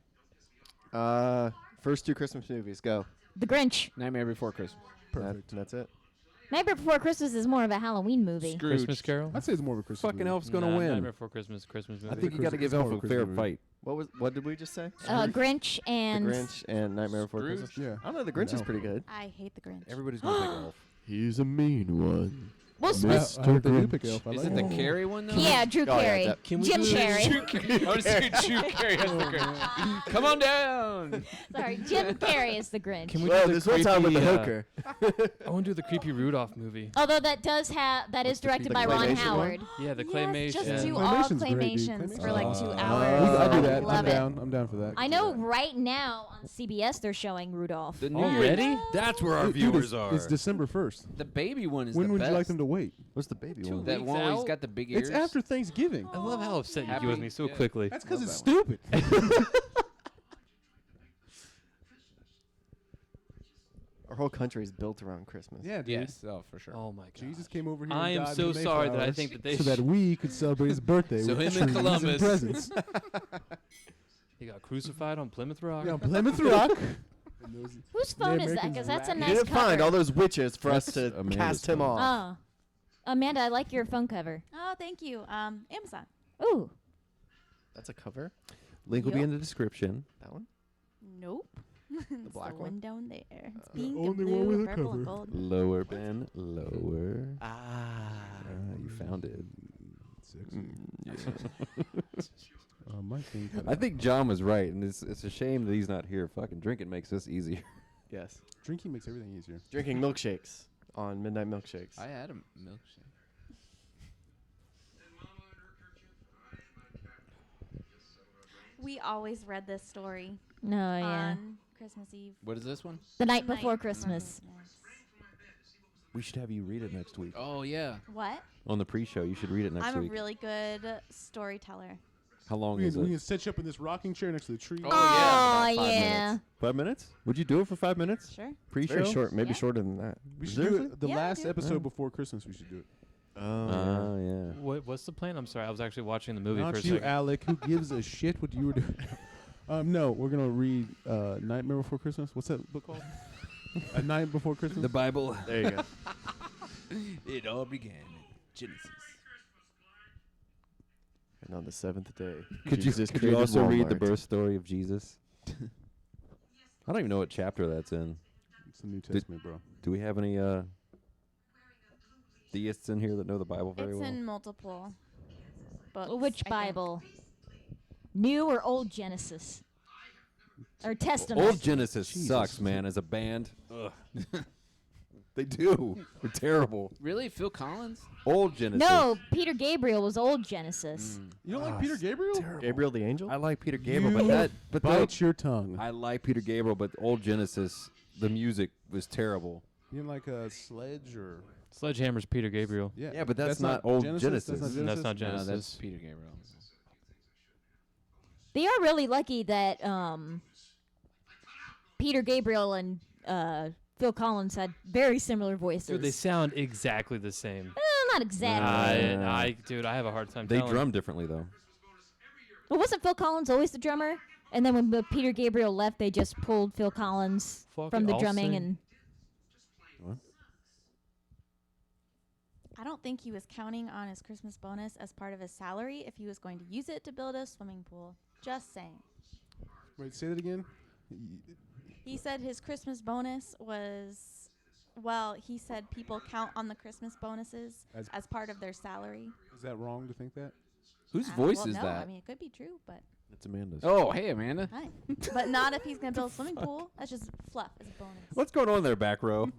First two Christmas movies. Go. The Grinch. Nightmare Before Christmas. Perfect. That's it. Nightmare Before Christmas is more of a Halloween movie. Scrooge. Christmas Carol. I'd say it's more of a Christmas Fucking movie. Elf's going to Nah, win. Nightmare Before Christmas. Christmas movie. I think you got to give It's Elf more a of a fair Christmas fight. What did we just say? Grinch and The Grinch and Nightmare Before Scrooge? Christmas. Yeah. I don't know. The Grinch is No. pretty good. I hate the Grinch. Everybody's going to pick Elf. He's a mean one. well, I hope they do pick Elf. I Is like it the it. Carrey one, though? yeah, Drew Oh, yeah, Carey, that- Can we Jim do Carrey. I want to see Drew Carey as the Grinch. Come on down. Sorry, Jim Carrey is the Grinch. Can we Well, do the this one time with the creepy, hooker. I want to do the creepy Rudolph movie. Although that is directed the by Ron claymation Howard. Yeah, the Yes, claymation. just do all Claymation's great, dude. claymations for like 2 Claymation's hours. I do I that. love I'm it. down. I'm down for that. I know right now on CBS they're showing Rudolph. The New Already? Year's. That's where our Dude, viewers it's, are. It's December 1st. The baby one is When the would best. you like them to wait? What's the baby Two one? That weeks one where he's out? got the big ears. It's after Thanksgiving. I love how upset you Happy? get with me so Yeah. quickly. That's because Love it's that stupid. Our whole country is built around Christmas. Yeah, dude. Yes. Oh, for sure. Oh my god. Jesus came over here. I and am died so in the sorry that I Mayflowers think that they so that we could celebrate his birthday So with him and trees Columbus. and presents. He got crucified on Plymouth Rock. Yeah, Plymouth Rock. And those- Whose phone the is that? Americans Because that's a rat. He nice didn't cover. find all those witches for us That's to Amanda's cast him phone. off. Oh, Amanda, I like your phone cover. Oh, thank you. Amazon. Ooh, That's a cover? Link will be Yup. in the description. That one? Nope. It's black the one? one down there. It's The pink only and one blue with and a purple and cover. gold. Lower, Ben. Lower. You found it. My thing. I think John was right, and it's a shame that he's not here. Fucking drinking makes this easier. Yes. Drinking makes everything easier. Drinking milkshakes on Midnight Milkshakes. I had a milkshake. We always read this story No, yeah. on Christmas Eve. What is this one? The night before Christmas. We should have you read it next week. Oh, yeah. What? On the pre-show, you should read it next I'm a week. really good storyteller. How long We is can it? set you up in this rocking chair next to the tree. Oh, About 5 yeah. minutes. 5 minutes? Would you do it for 5 minutes? Sure. Pre-show? Very short, maybe Yeah. shorter than that. We should Seriously? do it the Yeah, last dude. episode before Christmas. We should do it. Oh, Yeah. What's the plan? I'm sorry, I was actually watching the movie for Not a you, second. Alec. Who gives a shit what you were doing? No, we're gonna read Nightmare Before Christmas. What's that book called? A Night Before Christmas. The Bible. There you go. It all began in Genesis. And on the seventh day, Could Jesus you created also read the Walmart. birth story of Jesus? I don't even know what chapter that's in. It's the New Testament, bro. Do we have any theists in here that know the Bible very It's well? in multiple books. Which I think. Bible? New or Old Genesis? Or Testament? Old Genesis sucks, man. As a band, ugh. They do. They're terrible. Really? Phil Collins? Old Genesis. No, Peter Gabriel was Old Genesis. You don't like Peter Gabriel? Gabriel the angel? I like Peter Gabriel, but You that bite your tongue. I like Peter Gabriel, but Old Genesis, the music was terrible. You didn't like a Sledge or Sledgehammer's Peter Gabriel. Yeah, but that's not Old Genesis. That's not That's Genesis. not No, Genesis. that's Peter Gabriel. They are really lucky that Peter Gabriel and Phil Collins had very similar voices. Dude, they sound exactly the same. Not exactly. Dude, I have a hard time They telling. drum differently though. Well, wasn't Phil Collins always the drummer? And then when Peter Gabriel left, they just pulled Phil Collins Fuck from it, the I'll drumming sing. and. I don't think he was counting on his Christmas bonus as part of his salary if he was going to use it to build a swimming pool. Just saying. Wait, say that again. He said his Christmas bonus was, well, he said people count on the Christmas bonuses as part of their salary. Is that wrong to think that? Whose I- voice well, is no, that? I mean, it could be true, but It's Amanda's. Oh, hey, Amanda. hi. But not if he's going to build a swimming pool. That's just fluff as a bonus. What's going on there, back row?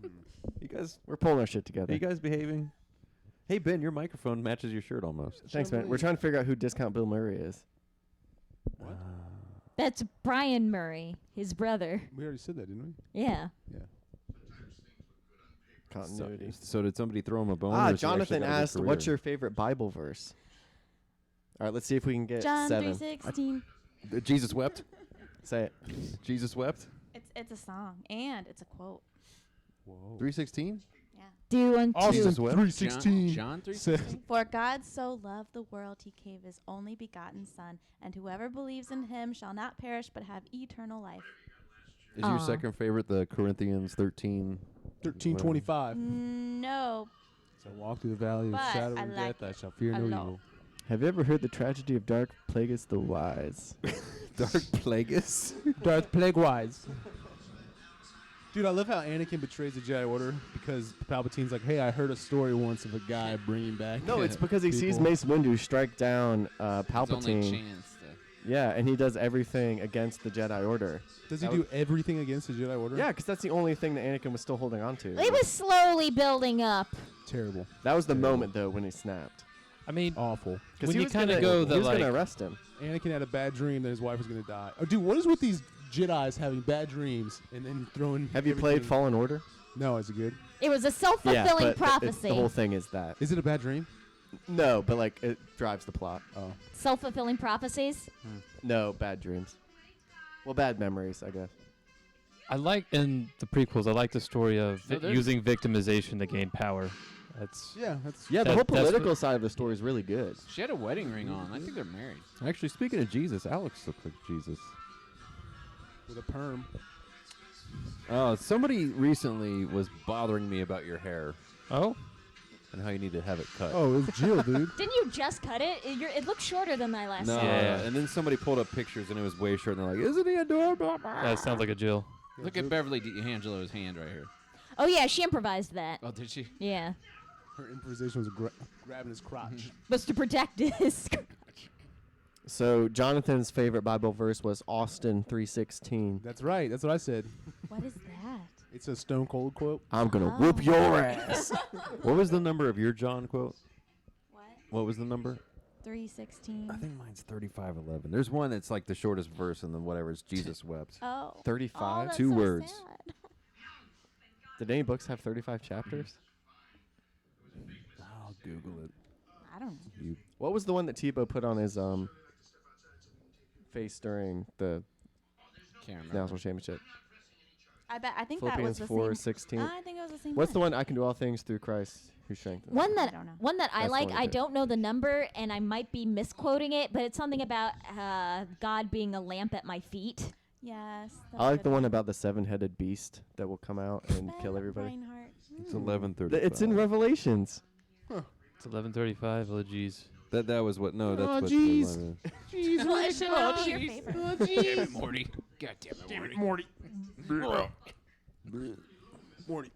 You guys, We're pulling our shit are together. you guys behaving? Hey Ben, your microphone matches your shirt almost. Thanks, man. We're trying to figure out who Discount Bill Murray is. What? That's Brian Murray, his brother. We already said that, didn't we? Yeah. Yeah. Continuity. So did somebody throw him a bone? or Ah, has he actually Jonathan got a good asked, "What's career?" your favorite Bible verse?" All right, let's see if we can get John 7. 3:16. Jesus wept. Say it. Jesus wept. It's a song and it's a quote. Whoa. 3:16. Yeah. Do unto Austin Jesus wept. 3:16. John 3:16. For God so loved the world, he gave his only begotten Son, and whoever believes in him shall not perish but have eternal life. Is your Aw. second favorite the Corinthians 13? 13:25. No, So walk through the valley of the But shadow I of like death, I it shall fear a no lot. evil. Have you ever heard the tragedy of Dark Plagueis the Wise? Dark Plagueis. Darth Plagueis. Dude, I love how Anakin betrays the Jedi Order because Palpatine's like, hey, I heard a story once of a guy bringing back. No, it's because he sees people." Mace Windu strike down His only Palpatine. chance to. Yeah, and he does everything against the Jedi Order. Does he That do everything against the Jedi Order? Yeah, because that's the only thing that Anakin was still holding on to. It was slowly building up. Terrible. That was the moment, though, when he snapped. I mean, Awful. Because when he you was kind gonna of go he the was like, gonna arrest him. Anakin had a bad dream that his wife was going to die. Oh, dude, what is with these Jedis having bad dreams and then throwing... Have you played everything- Fallen Order? No, is it good? It was a self-fulfilling but prophecy. the whole thing is that. Is it a bad dream? No, but like it drives the plot. Oh. Self-fulfilling prophecies. No, bad dreams. Well, bad memories, I guess. I like in the prequels. I like the story of No, there's- using victimization to gain power. That's Yeah, that's... Yeah, the That- whole that's political side of the story is really good. She had a wedding ring on. I think they're married. Actually, speaking of Jesus, Alex looked like Jesus. With a perm. Oh, somebody recently was bothering me about your hair. oh, and how you need to have it cut. Oh, it's Jill, dude. Didn't you just cut it? It looks shorter than I last No, saw. and then somebody pulled up pictures and it was way shorter. And they're like, "Isn't he adorable?" That sounds like a Jill. Look at Beverly D'Angelo's hand right here. Oh yeah, she improvised that. Oh, did she? Yeah, Her improvisation was grabbing his crotch. was to protect his. So Jonathan's favorite Bible verse was Austin 3:16. That's right. That's what I said. What is that? It's a Stone Cold quote. I'm gonna whoop your ass. What was the number of your John quote? What? What was the number? 3:16. I think mine's 35:11. There's one that's like the shortest verse, and then whatever is Jesus wept. Oh. 35. that's 2 so words. sad. Did any books have 35 chapters? I'll Google it. I don't know. What was the one that Tebow put on his face during the Can't remember. national championship? I think that was Philippians the 4:16. same. I think it was the same. What's the one? I can do all things through Christ who strengthens. One that I don't know. one that I That's the like. one I I did. don't know the number, and I might be misquoting it, but it's something about God being a lamp at my feet. Yes. I like the one about the 7-headed beast that will come out and kill everybody. It's 11:30. It's in Revelations. It's 11:35. Oh, jeez. That was what? No, that's Oh, what. jeez. 11. Jeez, Well, it should not be your favorite. Oh, Damn jeez. it, Morty. God damn it, Morty.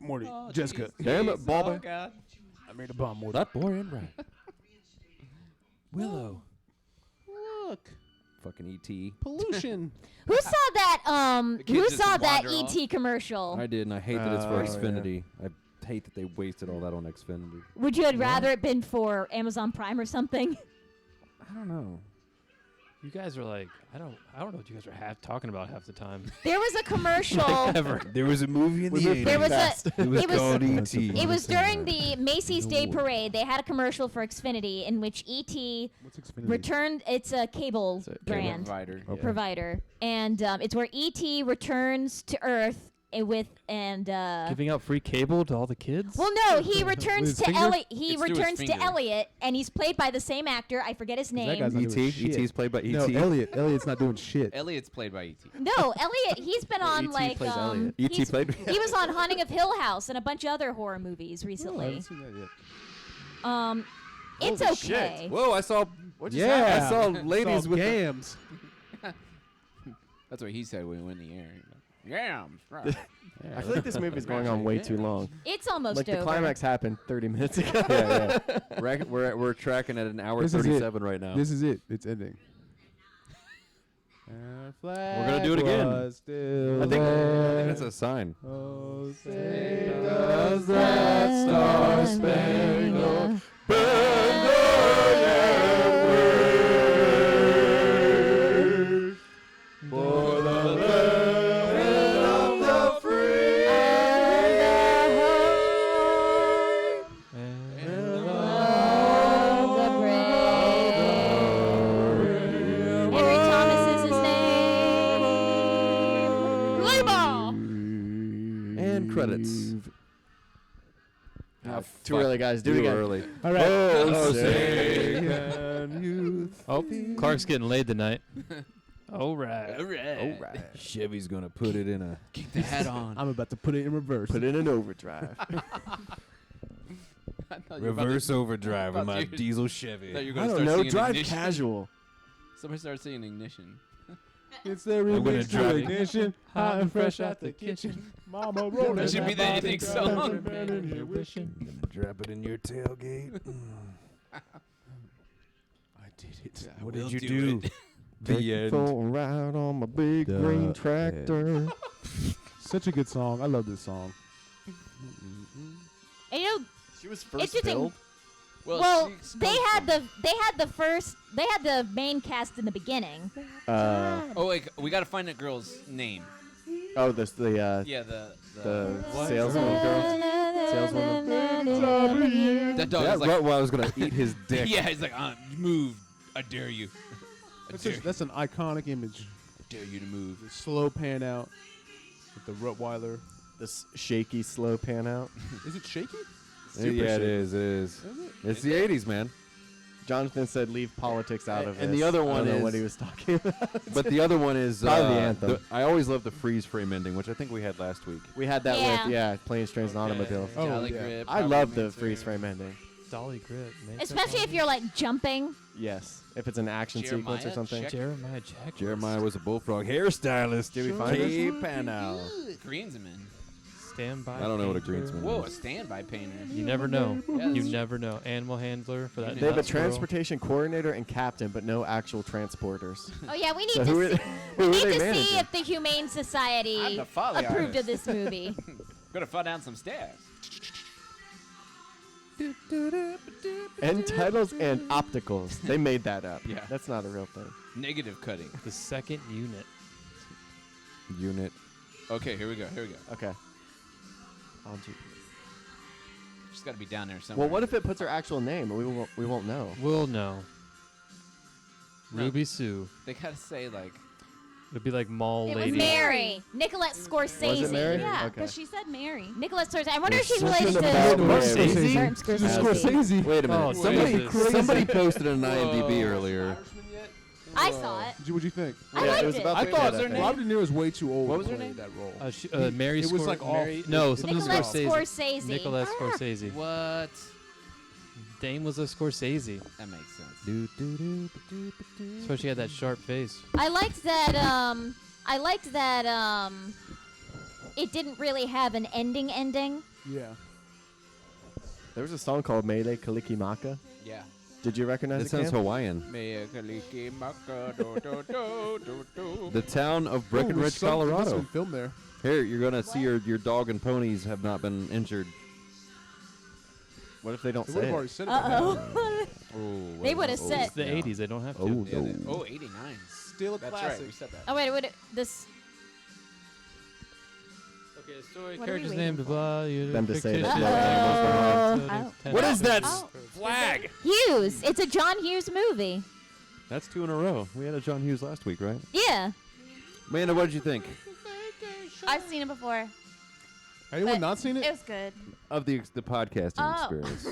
Morty. Oh, Jessica. jeez. Damn it, Jeez. Bobby. Oh, God. I made a bomb, Morty. That boy ain't right. Willow. Look. Fucking E.T. Pollution. Who saw that? kids Who just saw that wander off. ET commercial? I did, and I hate that it's for Oh, yeah. Xfinity. I hate that they wasted all that on Xfinity. Would you have rather it been for Amazon Prime or something? I don't know. You guys are like, I don't know what you guys are talking about half the time. There was a commercial. There was a movie in the 80s. There was a. It was it was- called E.T. It was during the Macy's Day Parade. They had a commercial for Xfinity in which ET What's Xfinity? returned. It's a cable It's a cable brand Provider. Okay. provider, and it's where ET returns to Earth Giving out free cable to all the kids? Well, no, he returns his to finger? Elliot. He It's through his returns to finger. Elliot, and he's played by the same actor. I forget his That name. guy's not E.T. doing shit. E.T.'s played by E.T. No, Elliot. Elliot's not doing shit. Elliot's played by E.T. No, Elliot. He's been on E.T. like plays Elliot. E.T. he's- played. He was on Haunting of Hill House and a bunch of other horror movies Oh, I recently. haven't seen that yet. It's Holy okay. shit. Whoa! I saw. Yeah. I saw ladies Saw with. gams. That's what he said when we went in the air. Yams. Right. I feel like this movie's going on way too long. It's almost Like over. the climax happened 30 minutes ago. Yeah, yeah. We're tracking at an hour This is it. 37 right now. This is it. It's ending. We're gonna do it again. I think That's a sign. Oh, say does that star-spangled for the land of the free And Henry Thomas is his name. Play ball. And credits. Oh, too early, guys. Do it again. Early. All right. Oh, say can youth oh, Clark's getting laid tonight. All right. All right. Chevy's gonna put it in a. Keep the hat on. I'm about to put it in reverse. Put it in overdrive. I thought you were about to- Reverse overdrive with thought my you- diesel I Chevy. thought you were I gonna don't start know. singing Drive Ignition. casual. Somebody started singing Ignition. It's the gonna remix drive to it. ignition, hot and fresh out the kitchen. Mama rolling That should be the body, ending got song. nothing better than your wishing. Drop it in your tailgate. I did it. What will did you do do? it. The end. For a ride on my big The green end. tractor. Such a good song. I love this song. And you know, She was Interesting. filled. well, she they spoke had the main cast in the beginning. Oh wait, we gotta find that girl's name. Oh, this the Yeah, the salesman girl. Saleswoman. that dog That is like, Rottweiler's gonna eat his dick. yeah, he's like, move, I dare you. That's an iconic image. I dare you to move. The slow pan out with the Rottweiler. This shaky, slow pan out. Is it shaky? Yeah, it is. It is. Is it? It's the 80s, man. Jonathan said leave politics out of it. And the other I one don't know is- what he was talking about. But the other one is Probably the anthem. I always love the freeze frame ending, which I think we had last week. We had that Yeah. with Planes, Trains, and Automobiles. Oh, Jolly yeah. Grip, I Power love the Ranger. freeze frame ending. Dolly Grip. Especially if you're like jumping. Yes. If it's an action sequence or something. Jeremiah Jack. Jeremiah was a bullfrog hairstylist. Did we find Hey, this? Panow. Greensman. Standby. I don't know what a painter. greensman Whoa, a is. standby painter. You never know. Yeah, You that's never know. Animal handler for that. They have a nut squirrel. transportation coordinator and captain, but no actual transporters. Oh yeah, we need So to who are see, they- we who are need they to see managing? if the Humane Society I'm the Folly approved of artist. this movie. Gonna fall down some stairs. End titles and opticals. They made that up. Yeah. That's not a real thing. Negative cutting. The second unit. Unit. Okay, here we go. Here we go. Okay. Just gotta be down there somewhere. Well, what if it puts her actual name? We won't know. We'll know. No. Ruby Sue. They gotta say like. It'd be like mall It lady. was Mary. Nicolette Scorsese. Was it Mary? Yeah, Okay. because she said Mary. Nicolette Scorsese. I wonder if she's There's related to something about Scorsese. Martin She's a Scorsese. Scorsese. Wait a minute. Oh, somebody, Jesus. somebody posted an IMDb Whoa. earlier. I saw it. What'd you think? I Yeah, liked it was it. about I to thought be that, I think. Robert De Niro was way too old. What was to her play name? That role. Mary It was Scor- like all- Mary. No, something Nicolette Scorsese. Scorsese. Nicolette Scorsese. What? Dame was a Scorsese. That makes sense. That's why she had that sharp face. I liked that. It didn't really have an ending. Yeah. There was a song called Mayday Kalikimaka. Yeah. Did you recognize It it? sounds Cam? Hawaiian. The The town of Oh, Breckenridge, there's Colorado. some film there. Here, you're gonna see your dog and ponies have not been injured. What if they don't They say would have it? already said it. Uh-oh. Oh, They would've said- It's the 80s. They don't have to. Oh, Yeah, no. 89. Still a That's classic. right. We said that. Oh wait, this. Okay, story, What are we character's waiting name, blah, blah. Them to say that fictitious, no animals were so harmed. What is that Oh. flag? Hughes. It's a John Hughes movie. That's 2 in a row. We had a John Hughes last week, right? Yeah. Amanda, what did you think I've seen it before. Anyone But not seen It it? was good. of the podcasting Oh. experience?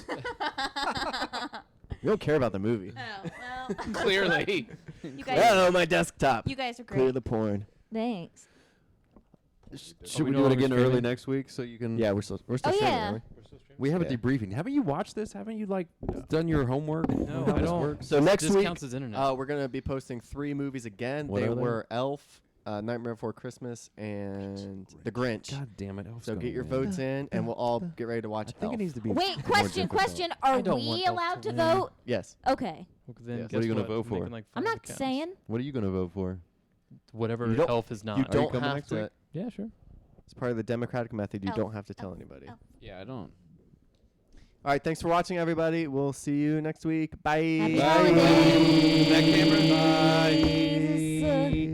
You don't care about the movie. Oh, well. Clearly. You I guys, don't know my desktop. you guys are Clear great. the porn. Thanks. Should we we no do it longer again streaming? early next week so you can? Yeah, we're still Oh, streaming, yeah. aren't We have a Yeah. debriefing. Haven't you watched this? Haven't you done your homework? No, on how I this don't. works? So next This week, counts as internet. we're gonna be posting 3 movies again. What They are they? were Elf, Nightmare Before Christmas, and The Grinch. God damn it! Elf's So gonna get your win. votes in, and we'll all get ready to watch I think Elf. it needs to be. Wait, more question. difficult. Are I don't we want Elf allowed to to win. vote? Yes. Okay. Well, then Yes. guess What are you gonna what? vote for? Making like I'm 5 not accounts. saying. What are you gonna vote for? Whatever You don't- Elf is not. You you don't coming have next to. week? Yeah, sure. It's part of the democratic method. You Elf. don't have to tell Elf. anybody. Elf. Yeah, I don't. All right. Thanks for watching, everybody. We'll see you next week. Bye. Happy Bye. holidays. Back camera. Bye.